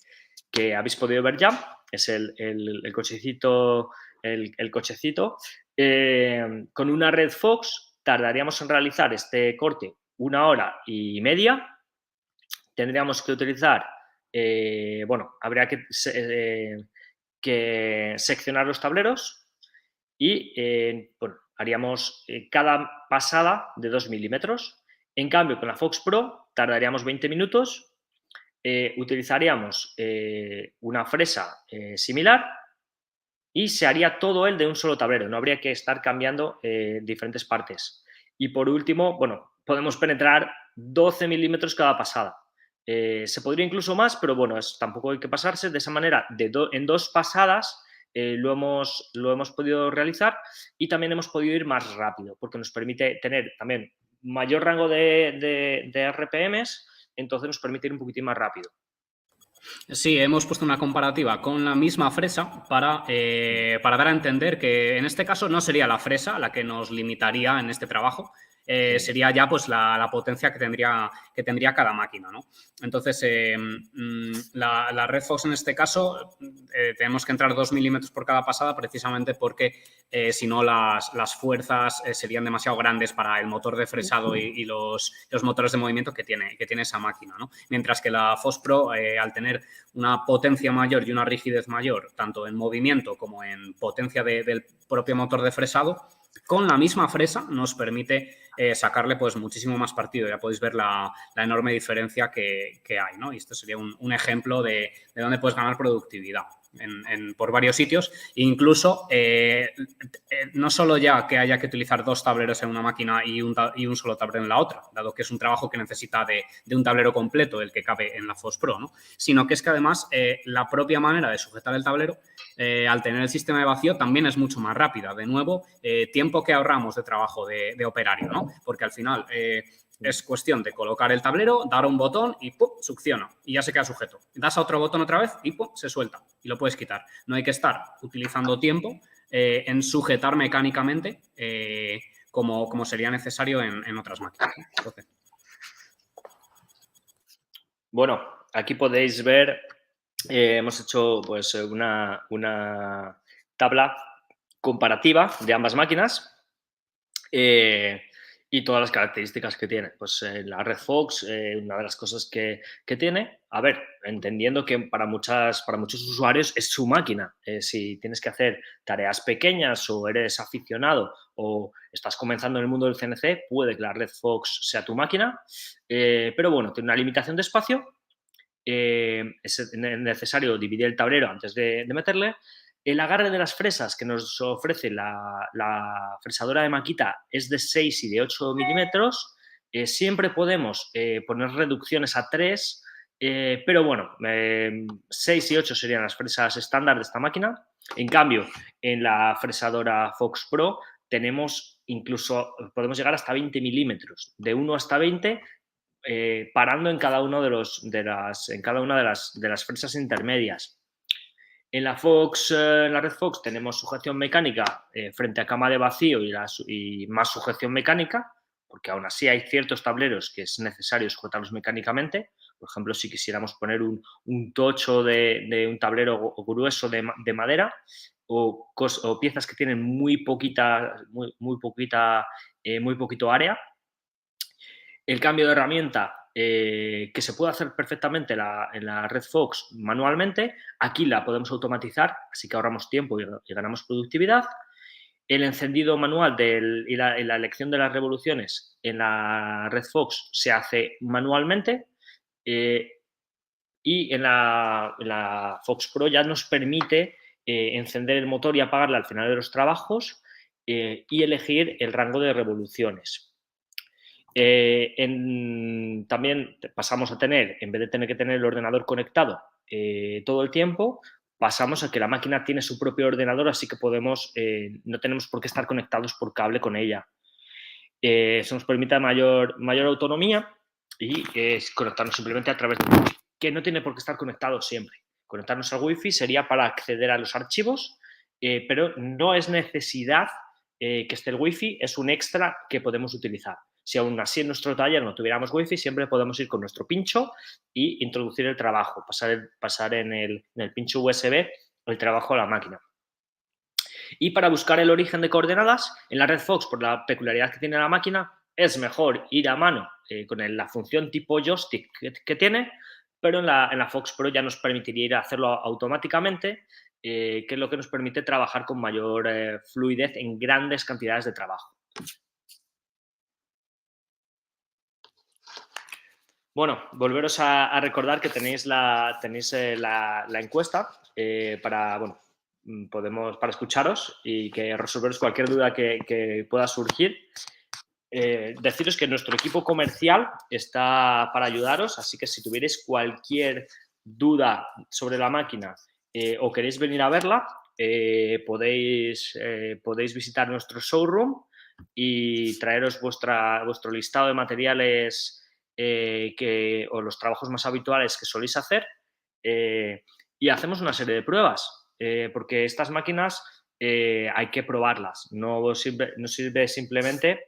Speaker 1: habéis podido ver ya. Es el cochecito. Con una Red Fox tardaríamos en realizar este corte 1 hora y media. Tendríamos que utilizar, habría que seccionar los tableros y haríamos cada pasada de 2 milímetros. En cambio, con la Fox Pro tardaríamos 20 minutos, utilizaríamos una fresa similar y se haría todo de un solo tablero, no habría que estar cambiando diferentes partes. Y por último, podemos penetrar 12 milímetros cada pasada. Se podría incluso más, pero bueno, tampoco hay que pasarse. De esa manera, en 2 pasadas lo hemos podido realizar y también hemos podido ir más rápido, porque nos permite tener también mayor rango de RPMs, entonces nos permite ir un poquitín más rápido.
Speaker 2: Sí, hemos puesto una comparativa con la misma fresa para dar a entender que en este caso no sería la fresa la que nos limitaría en este trabajo, sería ya pues la potencia que tendría cada máquina, ¿no? Entonces, la Red Fox en este caso tenemos que entrar 2 milímetros por cada pasada precisamente porque si no las fuerzas serían demasiado grandes para el motor de fresado y los motores de movimiento que tiene esa máquina, ¿no? Mientras que la Fox Pro, al tener una potencia mayor y una rigidez mayor, tanto en movimiento como en potencia del propio motor de fresado, con la misma fresa nos permite sacarle pues muchísimo más partido. Ya podéis ver la enorme diferencia que hay, ¿no? Y esto sería un ejemplo de dónde puedes ganar productividad por varios sitios. Incluso no solo ya que haya que utilizar 2 tableros en una máquina y un solo tablero en la otra, dado que es un trabajo que necesita de un tablero completo, el que cabe en la Fox Pro, ¿no? Sino que es que además la propia manera de sujetar el tablero, al tener el sistema de vacío, también es mucho más rápida. De nuevo, tiempo que ahorramos de trabajo de operario, ¿no? Porque al final es cuestión de colocar el tablero, dar un botón y ¡pum!, succiona y ya se queda sujeto. Das a otro botón otra vez y ¡pum!, se suelta y lo puedes quitar. No hay que estar utilizando tiempo en sujetar mecánicamente como sería necesario en otras máquinas. Entonces.
Speaker 1: Bueno, aquí podéis ver, hemos hecho pues una tabla comparativa de ambas máquinas y todas las características que tiene. Pues la Red Fox, una de las cosas que tiene, a ver, entendiendo que para muchos usuarios es su máquina. Si tienes que hacer tareas pequeñas o eres aficionado o estás comenzando en el mundo del CNC, puede que la Red Fox sea tu máquina, pero bueno, tiene una limitación de espacio. Es necesario dividir el tablero antes de meterle. El agarre de las fresas que nos ofrece la fresadora de Makita es de 6 y de 8 milímetros. Siempre podemos poner reducciones a 3, pero bueno, 6 y 8 serían las fresas estándar de esta máquina. En cambio, en la fresadora Fox Pro podemos llegar hasta 20 milímetros, de 1 hasta 20, parando en cada una de las fresas intermedias. En la Red Fox tenemos sujeción mecánica frente a cama de vacío y más sujeción mecánica, porque aún así hay ciertos tableros que es necesario sujetarlos mecánicamente. Por ejemplo, si quisiéramos poner un tocho de un tablero grueso de madera o piezas que tienen muy poquito área. El cambio de herramienta, que se puede hacer perfectamente en la Red Fox manualmente, aquí la podemos automatizar, así que ahorramos tiempo y ganamos productividad. El encendido manual y la elección de las revoluciones en la Red Fox se hace manualmente, y en la Fox Pro ya nos permite encender el motor y apagarla al final de los trabajos y elegir el rango de revoluciones. También pasamos a tener, en vez de tener que tener el ordenador conectado todo el tiempo, pasamos a que la máquina tiene su propio ordenador, así que no tenemos por qué estar conectados por cable con ella. Eso nos permite mayor autonomía y conectarnos simplemente a través de Wi-Fi, que no tiene por qué estar conectado siempre. Conectarnos al Wi-Fi sería para acceder a los archivos, pero no es necesidad que esté el Wi-Fi, es un extra que podemos utilizar. Si aún así en nuestro taller no tuviéramos Wi-Fi, siempre podemos ir con nuestro pincho y introducir el trabajo, pasar en el pincho USB el trabajo a la máquina. Y para buscar el origen de coordenadas, en la Red Fox, por la peculiaridad que tiene la máquina, es mejor ir a mano con la función tipo joystick que tiene, pero en la Fox Pro ya nos permitiría ir a hacerlo automáticamente, que es lo que nos permite trabajar con mayor fluidez en grandes cantidades de trabajo. Bueno, volveros a recordar que tenéis la encuesta para escucharos y que resolveros cualquier duda que pueda surgir. deciros que nuestro equipo comercial está para ayudaros, así que si tuvierais cualquier duda sobre la máquina o queréis venir a verla, podéis visitar nuestro showroom y traeros vuestro listado de materiales o los trabajos más habituales que soléis hacer y hacemos una serie de pruebas, porque estas máquinas hay que probarlas, no sirve simplemente...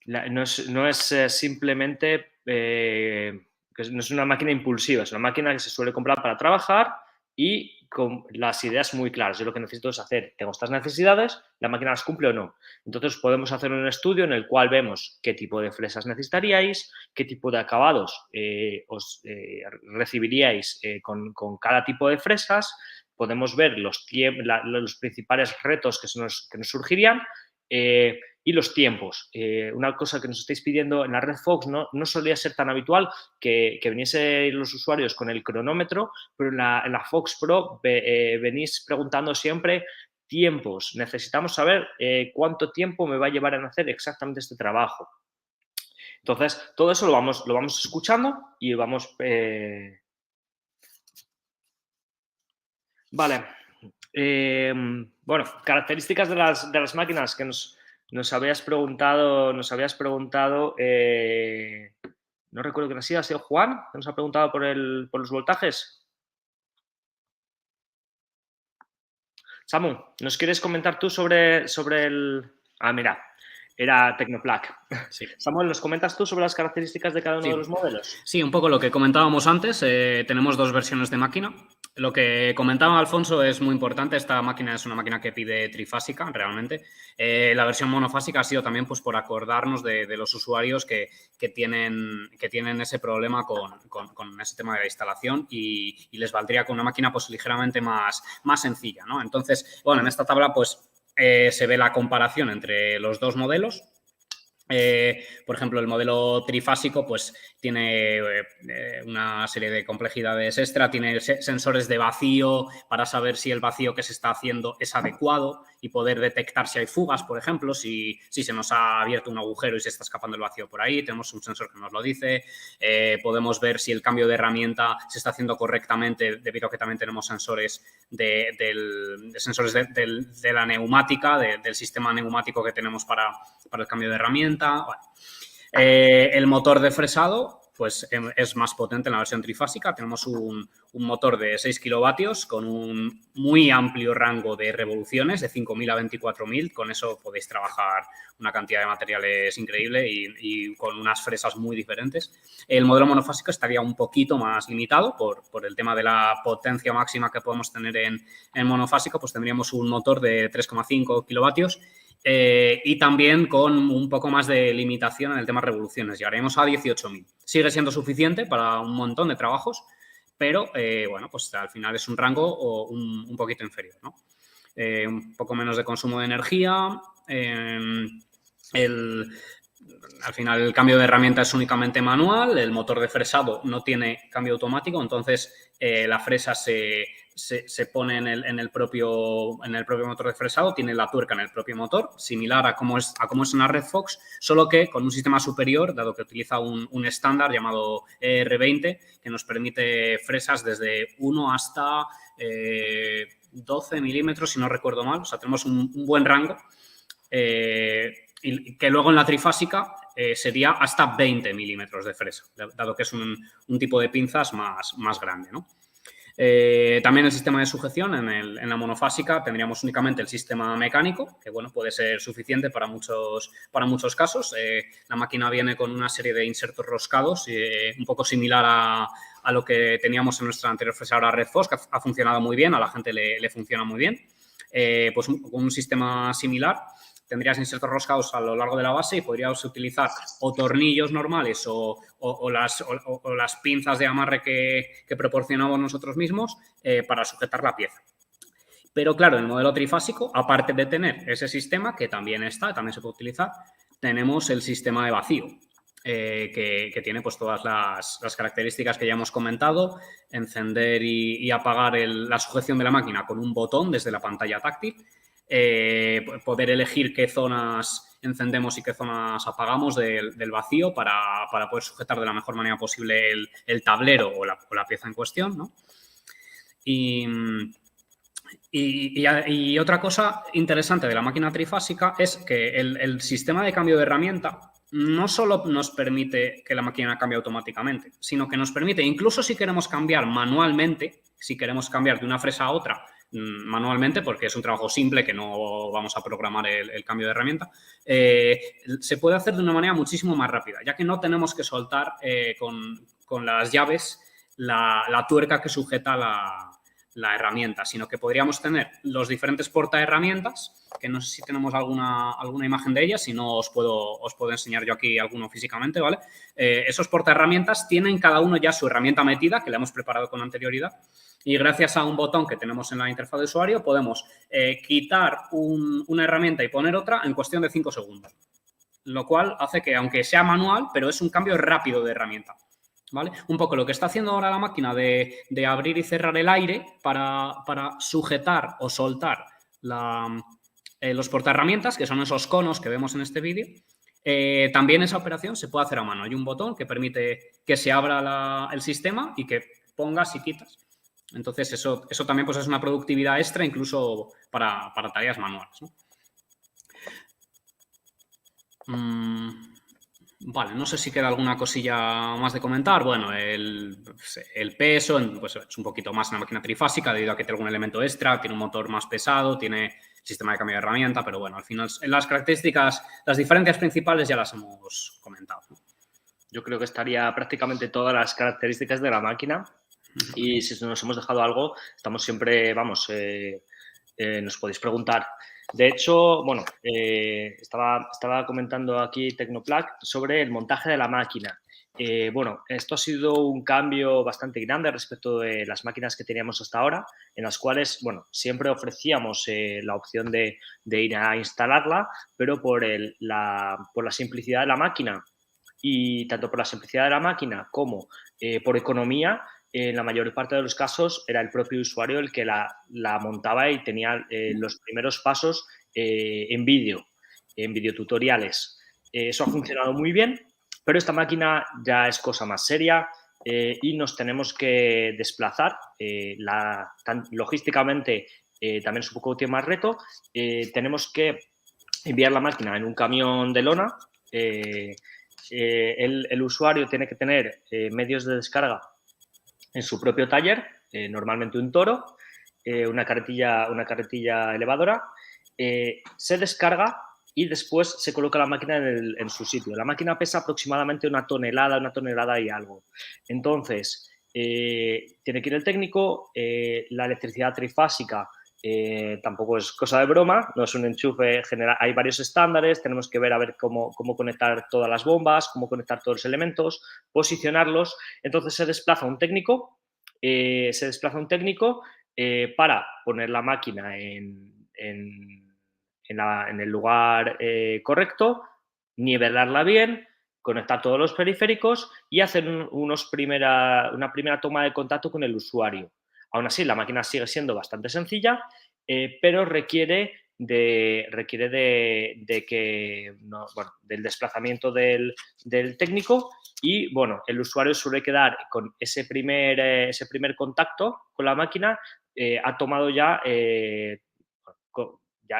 Speaker 1: no es simplemente no es una máquina impulsiva, es una máquina que se suele comprar para trabajar y con las ideas muy claras. Yo lo que necesito es hacer, tengo estas necesidades, la máquina las cumple o no. Entonces podemos hacer un estudio en el cual vemos qué tipo de fresas necesitaríais, qué tipo de acabados recibiríais con cada tipo de fresas, podemos ver los principales retos que nos surgirían y los tiempos. Una cosa que nos estáis pidiendo en la red Fox no solía ser tan habitual que viniesen los usuarios con el cronómetro, pero en la Fox Pro venís preguntando siempre tiempos. Necesitamos saber cuánto tiempo me va a llevar en hacer exactamente este trabajo. Entonces, todo eso lo vamos escuchando y vamos... Vale. Bueno, características de las máquinas que nos habías preguntado, no recuerdo quién ha sido Juan, que nos ha preguntado por los voltajes. Samu, ¿nos quieres comentar tú sobre el...? Ah, mira, era Tecnoplac.
Speaker 2: Sí.
Speaker 1: Samuel, ¿nos comentas tú sobre las características de cada uno de los modelos?
Speaker 2: Sí, un poco lo que comentábamos antes. Tenemos dos versiones de máquina. Lo que comentaba Alfonso es muy importante. Esta máquina es una máquina que pide trifásica, realmente. La versión monofásica ha sido también pues, por acordarnos de los usuarios que tienen ese problema con ese tema de la instalación y les valdría con una máquina pues, ligeramente más sencilla, ¿no? Entonces, bueno, en esta tabla pues, se ve la comparación entre los dos modelos. Por ejemplo, el modelo trifásico pues, tiene una serie de complejidades extra, tiene sensores de vacío para saber si el vacío que se está haciendo es adecuado y poder detectar si hay fugas, por ejemplo, si se nos ha abierto un agujero y se está escapando el vacío por ahí, tenemos un sensor que nos lo dice, podemos ver si el cambio de herramienta se está haciendo correctamente debido a que también tenemos sensores de la neumática, del sistema neumático que tenemos para el cambio de herramienta. Bueno. El motor de fresado pues, es más potente en la versión trifásica. Tenemos un motor de 6 kilovatios con un muy amplio rango de revoluciones, de 5.000 a 24.000. Con eso podéis trabajar una cantidad de materiales increíble y con unas fresas muy diferentes. El modelo monofásico estaría un poquito más limitado por el tema de la potencia máxima que podemos tener en monofásico. Pues tendríamos un motor de 3,5 kilovatios. Y también con un poco más de limitación en el tema de revoluciones. Llegaremos a 18.000. Sigue siendo suficiente para un montón de trabajos, pero bueno, pues al final es un rango un poquito inferior, ¿no? Un poco menos de consumo de energía. Al final el cambio de herramienta es únicamente manual, el motor de fresado no tiene cambio automático, entonces la fresa se pone en el propio motor de fresado, tiene la tuerca en el propio motor, similar a cómo es en la red Fox, solo que con un sistema superior, dado que utiliza un estándar llamado ER20, que nos permite fresas desde 1 hasta 12 milímetros, si no recuerdo mal, o sea, tenemos un buen rango. Y que luego en la trifásica sería hasta 20 milímetros de fresa, dado que es un tipo de pinzas más grande, ¿no? También el sistema de sujeción en la monofásica tendríamos únicamente el sistema mecánico, que bueno, puede ser suficiente para muchos casos. La máquina viene con una serie de insertos roscados, un poco similar a lo que teníamos en nuestra anterior fresadora Red Fox, que ha funcionado muy bien, a la gente le funciona muy bien. Pues con un sistema similar tendrías insertos roscados a lo largo de la base y podrías utilizar o tornillos normales o las pinzas de amarre que proporcionamos nosotros mismos para sujetar la pieza. Pero claro, en el modelo trifásico, aparte de tener ese sistema, que también se puede utilizar, tenemos el sistema de vacío, que tiene pues todas las características que ya hemos comentado, encender y apagar la sujeción de la máquina con un botón desde la pantalla táctil. poder elegir qué zonas encendemos y qué zonas apagamos del vacío para poder sujetar de la mejor manera posible el tablero o la pieza en cuestión, ¿no? Y otra cosa interesante de la máquina trifásica es que el sistema de cambio de herramienta no solo nos permite que la máquina cambie automáticamente, sino que nos permite, incluso si queremos cambiar manualmente, si queremos cambiar de una fresa a otra manualmente, porque es un trabajo simple que no vamos a programar el cambio de herramienta, se puede hacer de una manera muchísimo más rápida, ya que no tenemos que soltar con las llaves la tuerca que sujeta la herramienta, sino que podríamos tener los diferentes portaherramientas, que no sé si tenemos alguna imagen de ellas, si no os puedo enseñar yo aquí alguno físicamente, ¿vale? Esos portaherramientas tienen cada uno ya su herramienta metida, que la hemos preparado con anterioridad, y gracias a un botón que tenemos en la interfaz de usuario podemos quitar una herramienta y poner otra en cuestión de 5 segundos, lo cual hace que, aunque sea manual, pero es un cambio rápido de herramienta. ¿Vale? Un poco lo que está haciendo ahora la máquina de abrir y cerrar el aire para sujetar o soltar los portaherramientas, que son esos conos que vemos en este vídeo. También esa operación se puede hacer a mano. Hay un botón que permite que se abra el sistema y que pongas y quitas. Entonces, eso también pues, es una productividad extra incluso para tareas manuales, ¿no? Vale, no sé si queda alguna cosilla más de comentar. Bueno, el peso pues es un poquito más una máquina trifásica debido a que tiene algún elemento extra, tiene un motor más pesado, tiene sistema de cambio de herramienta, pero bueno, al final las características, las diferencias principales ya las hemos comentado, ¿no?
Speaker 1: Yo creo que estaría prácticamente todas las características de la máquina y si nos hemos dejado algo, estamos siempre, vamos, nos podéis preguntar. De hecho, bueno, estaba comentando aquí Tecnoplug sobre el montaje de la máquina. Bueno, esto ha sido un cambio bastante grande respecto de las máquinas que teníamos hasta ahora, en las cuales, bueno, siempre ofrecíamos la opción de ir a instalarla, pero por la simplicidad de la máquina y tanto por la simplicidad de la máquina como por economía, en la mayor parte de los casos era el propio usuario el que la montaba y tenía los primeros pasos en videotutoriales. Eso ha funcionado muy bien, pero esta máquina ya es cosa más seria y nos tenemos que desplazar. Logísticamente también es un poco más reto. Tenemos que enviar la máquina en un camión de lona. El usuario tiene que tener medios de descarga en su propio taller, normalmente un Toro, una carretilla elevadora, se descarga y después se coloca la máquina en su sitio. La máquina pesa aproximadamente una tonelada y algo. Entonces, tiene que ir el técnico, la electricidad trifásica tampoco es cosa de broma, no es un enchufe general, hay varios estándares, tenemos que ver cómo conectar todas las bombas, cómo conectar todos los elementos, posicionarlos. Entonces se desplaza un técnico, para poner la máquina en el lugar correcto, nivelarla bien, conectar todos los periféricos y hacer una primera toma de contacto con el usuario. Aún así, la máquina sigue siendo bastante sencilla, pero requiere del desplazamiento del técnico y, bueno, el usuario suele quedar con ese primer contacto con la máquina, ha tomado ya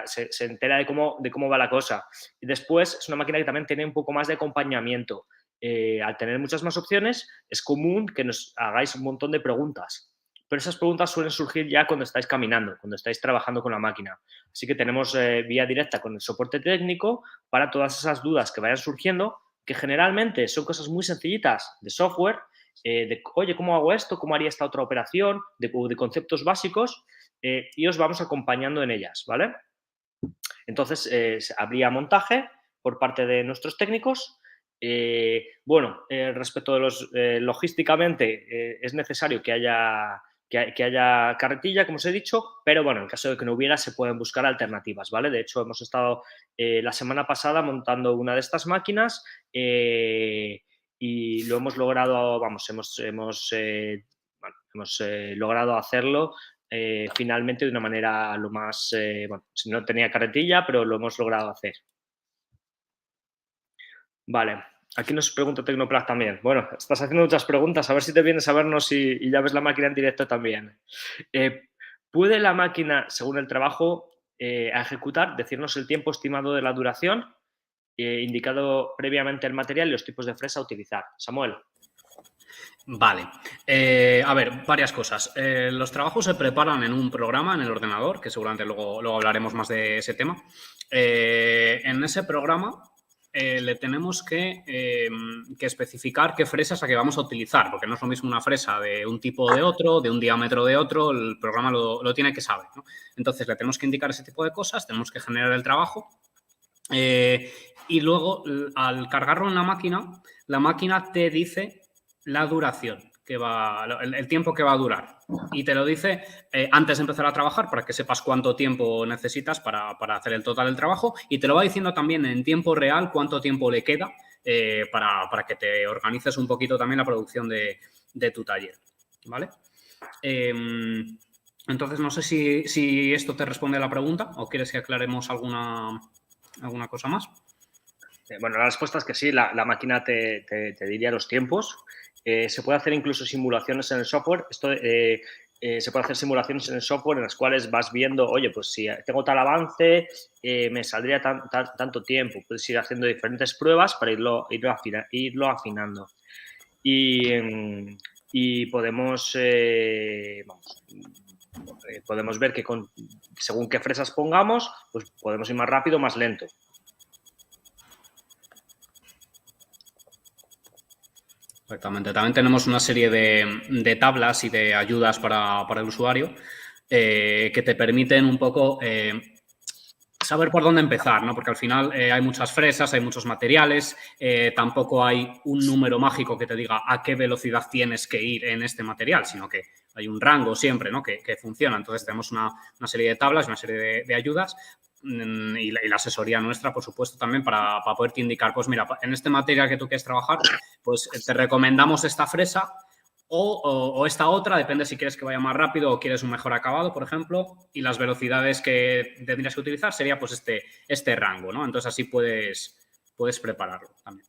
Speaker 1: se entera de cómo va la cosa. Y después es una máquina que también tiene un poco más de acompañamiento. Al tener muchas más opciones, es común que nos hagáis un montón de preguntas. Pero esas preguntas suelen surgir ya cuando estáis caminando, cuando estáis trabajando con la máquina. Así que tenemos vía directa con el soporte técnico para todas esas dudas que vayan surgiendo, que generalmente son cosas muy sencillitas de software, oye, ¿cómo hago esto? ¿Cómo haría esta otra operación? De conceptos básicos, y os vamos acompañando en ellas, ¿vale? Entonces, habría montaje por parte de nuestros técnicos. Respecto de logísticamente, es necesario que haya carretilla, como os he dicho, pero bueno, en caso de que no hubiera, se pueden buscar alternativas, ¿vale? De hecho, hemos estado la semana pasada montando una de estas máquinas y lo hemos logrado, hemos logrado hacerlo finalmente de una manera lo más, bueno, no tenía carretilla, pero lo hemos logrado hacer. Vale, aquí nos pregunta Tecnoplast también. Bueno, estás haciendo muchas preguntas, a ver si te vienes a vernos y ya ves la máquina en directo también. ¿Puede la máquina, según el trabajo a ejecutar, decirnos el tiempo estimado de la duración, indicado previamente el material y los tipos de fresa a utilizar? Samuel.
Speaker 2: Vale. A ver, varias cosas. Los trabajos se preparan en un programa en el ordenador, que seguramente luego hablaremos más de ese tema. En ese programa le tenemos que especificar qué fresa es la que vamos a utilizar, porque no es lo mismo una fresa de un tipo o de otro, de un diámetro de otro, el programa lo tiene que saber, ¿no? Entonces le tenemos que indicar ese tipo de cosas, tenemos que generar el trabajo y luego al cargarlo en la máquina te dice la duración el tiempo que va a durar. Y te lo dice antes de empezar a trabajar para que sepas cuánto tiempo necesitas para hacer el total del trabajo y te lo va diciendo también en tiempo real cuánto tiempo le queda para que te organices un poquito también la producción de tu taller, ¿vale? Entonces, no sé si esto te responde a la pregunta o quieres que aclaremos alguna cosa más.
Speaker 1: Bueno, la respuesta es que sí, la máquina te diría los tiempos. Se puede hacer incluso simulaciones en el software. Se puede hacer simulaciones en el software en las cuales vas viendo, oye, pues si tengo tal avance, me saldría tanto tiempo. Puedes ir haciendo diferentes pruebas para irlo afinando. Y podemos, podemos ver que según qué fresas pongamos, pues podemos ir más rápido o más lento.
Speaker 2: Exactamente. También tenemos una serie de tablas y de ayudas para el usuario que te permiten un poco saber por dónde empezar, ¿no? Porque al final hay muchas fresas, hay muchos materiales, tampoco hay un número mágico que te diga a qué velocidad tienes que ir en este material, sino que hay un rango siempre, ¿no? que funciona. Entonces tenemos una serie de tablas, una serie de ayudas y la asesoría nuestra, por supuesto, también para poderte indicar, pues mira, en este material que tú quieres trabajar, pues te recomendamos esta fresa o esta otra, depende si quieres que vaya más rápido o quieres un mejor acabado, por ejemplo, y las velocidades que tendrías que utilizar sería pues este rango, ¿no? Entonces así puedes prepararlo también.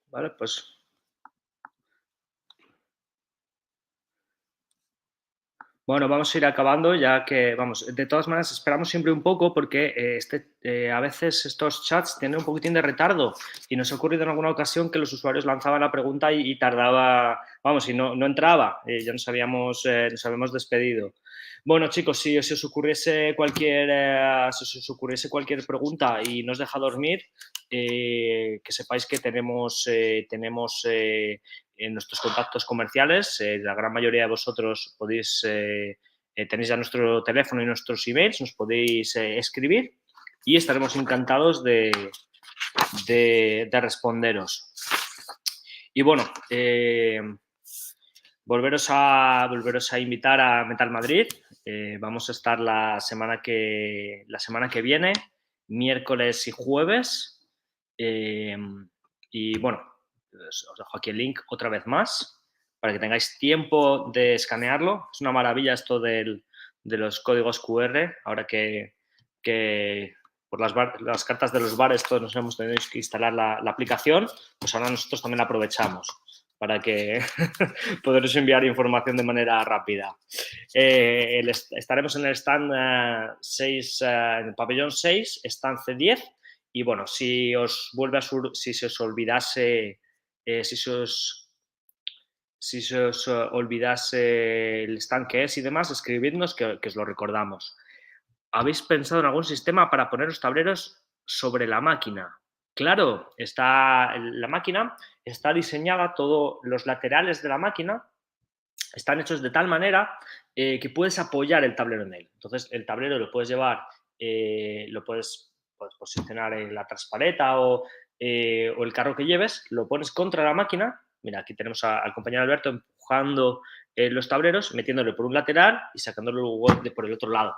Speaker 1: Vale, pues bueno, vamos a ir acabando ya que, vamos, de todas maneras esperamos siempre un poco porque a veces estos chats tienen un poquitín de retardo y nos ha ocurrido en alguna ocasión que los usuarios lanzaban la pregunta y tardaba, vamos, y no entraba, ya nos habíamos despedido. Bueno, chicos, si os ocurriese cualquier pregunta y no os deja dormir, que sepáis que tenemos en nuestros contactos comerciales. La gran mayoría de vosotros tenéis ya nuestro teléfono y nuestros emails, nos podéis escribir y estaremos encantados de responderos. Y bueno, volveros a invitar a Metal Madrid. Vamos a estar la semana que viene, miércoles y jueves. Y bueno, os dejo aquí el link otra vez más para que tengáis tiempo de escanearlo. Es una maravilla esto de los códigos QR. Ahora que por las cartas de los bares todos nos hemos tenido que instalar la aplicación, pues ahora nosotros también la aprovechamos para que poderos enviar información de manera rápida. Estaremos en el stand 6, en el pabellón 6, stand C10. Y bueno, si se os olvidase el stand que es y demás, escribidnos que os lo recordamos. ¿Habéis pensado en algún sistema para poner los tableros sobre la máquina? Claro, la máquina está diseñada, todos los laterales de la máquina están hechos de tal manera que puedes apoyar el tablero en él. Entonces, el tablero lo puedes llevar, lo puedes posicionar en la traspaleta o el carro que lleves, lo pones contra la máquina. Mira, aquí tenemos al compañero Alberto empujando los tableros, metiéndolo por un lateral y sacándolo luego por el otro lado.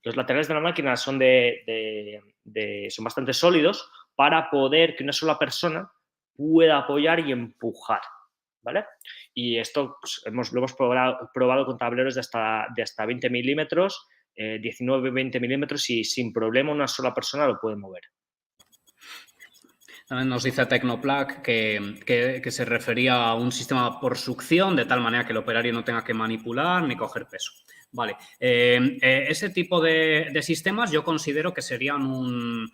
Speaker 1: Los laterales de la máquina son son bastante sólidos, para poder que una sola persona pueda apoyar y empujar, ¿vale? Y esto pues, lo hemos probado con tableros de hasta 20 milímetros, 19-20 milímetros y sin problema una sola persona lo puede mover.
Speaker 2: También nos dice Tecnoplac que se refería a un sistema por succión, de tal manera que el operario no tenga que manipular ni coger peso. Vale. Ese tipo de sistemas yo considero que serían un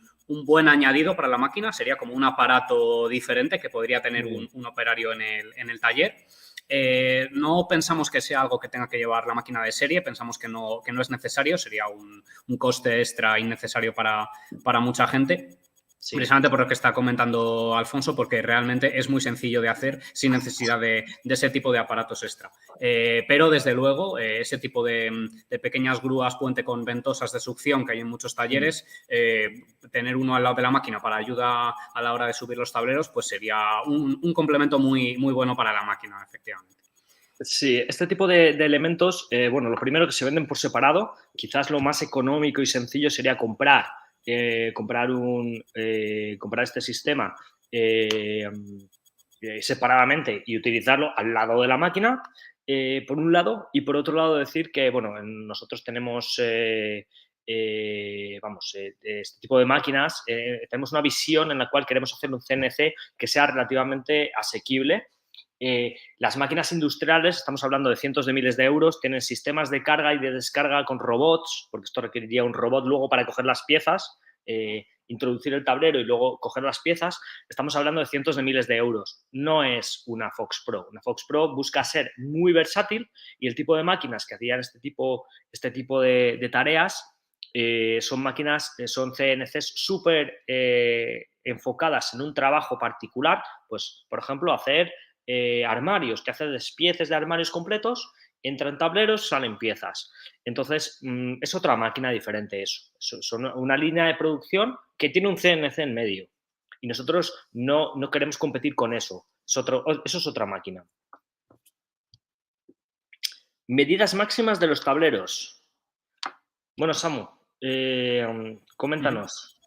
Speaker 2: buen añadido para la máquina. Sería como un aparato diferente que podría tener un operario en el taller. No pensamos que sea algo que tenga que llevar la máquina de serie, pensamos que no es necesario, sería un coste extra innecesario para mucha gente. Sí. Precisamente por lo que está comentando Alfonso, porque realmente es muy sencillo de hacer sin necesidad de ese tipo de aparatos extra. Pero, desde luego, ese tipo de pequeñas grúas puente con ventosas de succión que hay en muchos talleres, tener uno al lado de la máquina para ayuda a la hora de subir los tableros, pues sería un complemento muy, muy bueno para la máquina, efectivamente.
Speaker 1: Sí, este tipo de elementos, bueno, lo primero que se venden por separado, quizás lo más económico y sencillo sería comprar este sistema separadamente y utilizarlo al lado de la máquina, por un lado, y por otro lado decir que, bueno, nosotros tenemos, este tipo de máquinas, tenemos una visión en la cual queremos hacer un CNC que sea relativamente asequible. Las máquinas industriales, estamos hablando de cientos de miles de euros, tienen sistemas de carga y de descarga con robots, porque esto requeriría un robot luego para coger las piezas, introducir el tablero y luego coger las piezas. Estamos hablando de cientos de miles de euros. No es una Fox Pro. Una Fox Pro busca ser muy versátil y el tipo de máquinas que hacían este tipo de tareas son máquinas, son CNCs súper enfocadas en un trabajo particular, pues, por ejemplo, hacer armarios, que hace despieces de armarios completos, entran tableros, salen piezas. Entonces, es otra máquina diferente eso. Son una línea de producción que tiene un CNC en medio. Y nosotros no queremos competir con eso. Eso es otra máquina. Medidas máximas de los tableros. Bueno, Samu, coméntanos.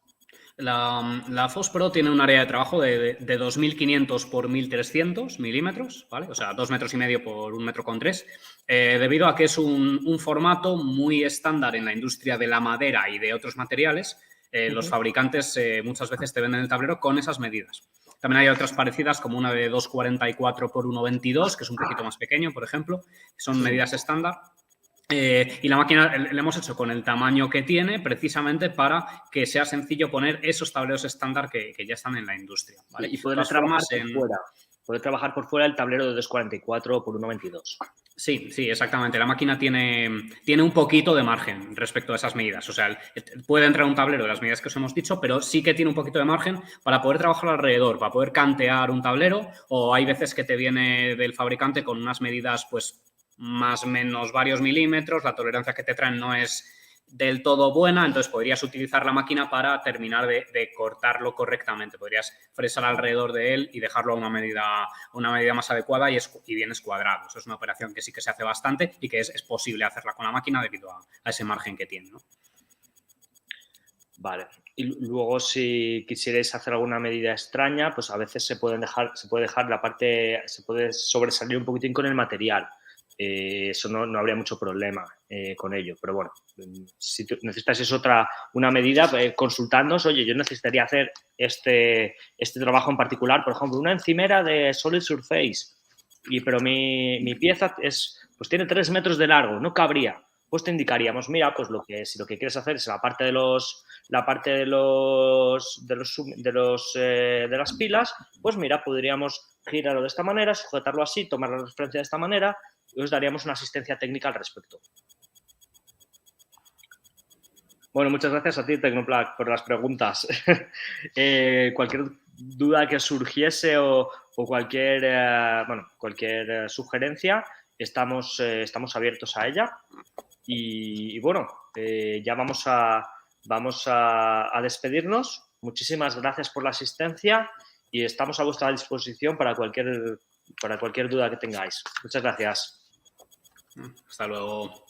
Speaker 2: La Fox Pro tiene un área de trabajo de 2.500 por 1.300 milímetros, ¿vale? O sea, 2,5 metros por 1,3 metros, debido a que es un formato muy estándar en la industria de la madera y de otros materiales. Los fabricantes muchas veces te venden el tablero con esas medidas. También hay otras parecidas, como una de 2,44 por 1,22, que es un poquito más pequeño, por ejemplo. Son medidas estándar. Y la máquina la hemos hecho con el tamaño que tiene, precisamente para que sea sencillo poner esos tableros estándar que ya están en la industria, ¿vale?
Speaker 1: Y poder trabajar por fuera. Poder trabajar por fuera el tablero de 2,44 por 1,22.
Speaker 2: Sí, exactamente. La máquina tiene un poquito de margen respecto a esas medidas. O sea, puede entrar un tablero de las medidas que os hemos dicho, pero sí que tiene un poquito de margen para poder trabajar alrededor, para poder cantear un tablero, o hay veces que te viene del fabricante con unas medidas, pues, más o menos varios milímetros, la tolerancia que te traen no es del todo buena, entonces podrías utilizar la máquina para terminar de cortarlo correctamente. Podrías fresar alrededor de él y dejarlo a una medida más adecuada y bien escuadrado. Eso es una operación que sí que se hace bastante y que es posible hacerla con la máquina debido a ese margen que tiene, ¿no?
Speaker 1: Vale. Y luego, si quisierais hacer alguna medida extraña, pues a veces se puede dejar la parte, se puede sobresalir un poquitín con el material. Eso no habría mucho problema con ello, pero bueno, si necesitáis una medida, consultadnos. Oye, yo necesitaría hacer este trabajo en particular, por ejemplo, una encimera de Solid Surface, pero mi pieza pues tiene 3 metros de largo, no cabría. Pues te indicaríamos, mira, pues si lo que quieres hacer es la parte de las pilas, pues mira, podríamos girarlo de esta manera, sujetarlo así, tomar la referencia de esta manera, y os daríamos una asistencia técnica al respecto. Bueno, muchas gracias a ti, Tecnoplac, por las preguntas. Cualquier duda que surgiese o cualquier sugerencia, estamos abiertos a ella. Y bueno, ya vamos a despedirnos. Muchísimas gracias por la asistencia y estamos a vuestra disposición para cualquier duda que tengáis. Muchas gracias.
Speaker 2: Hasta luego.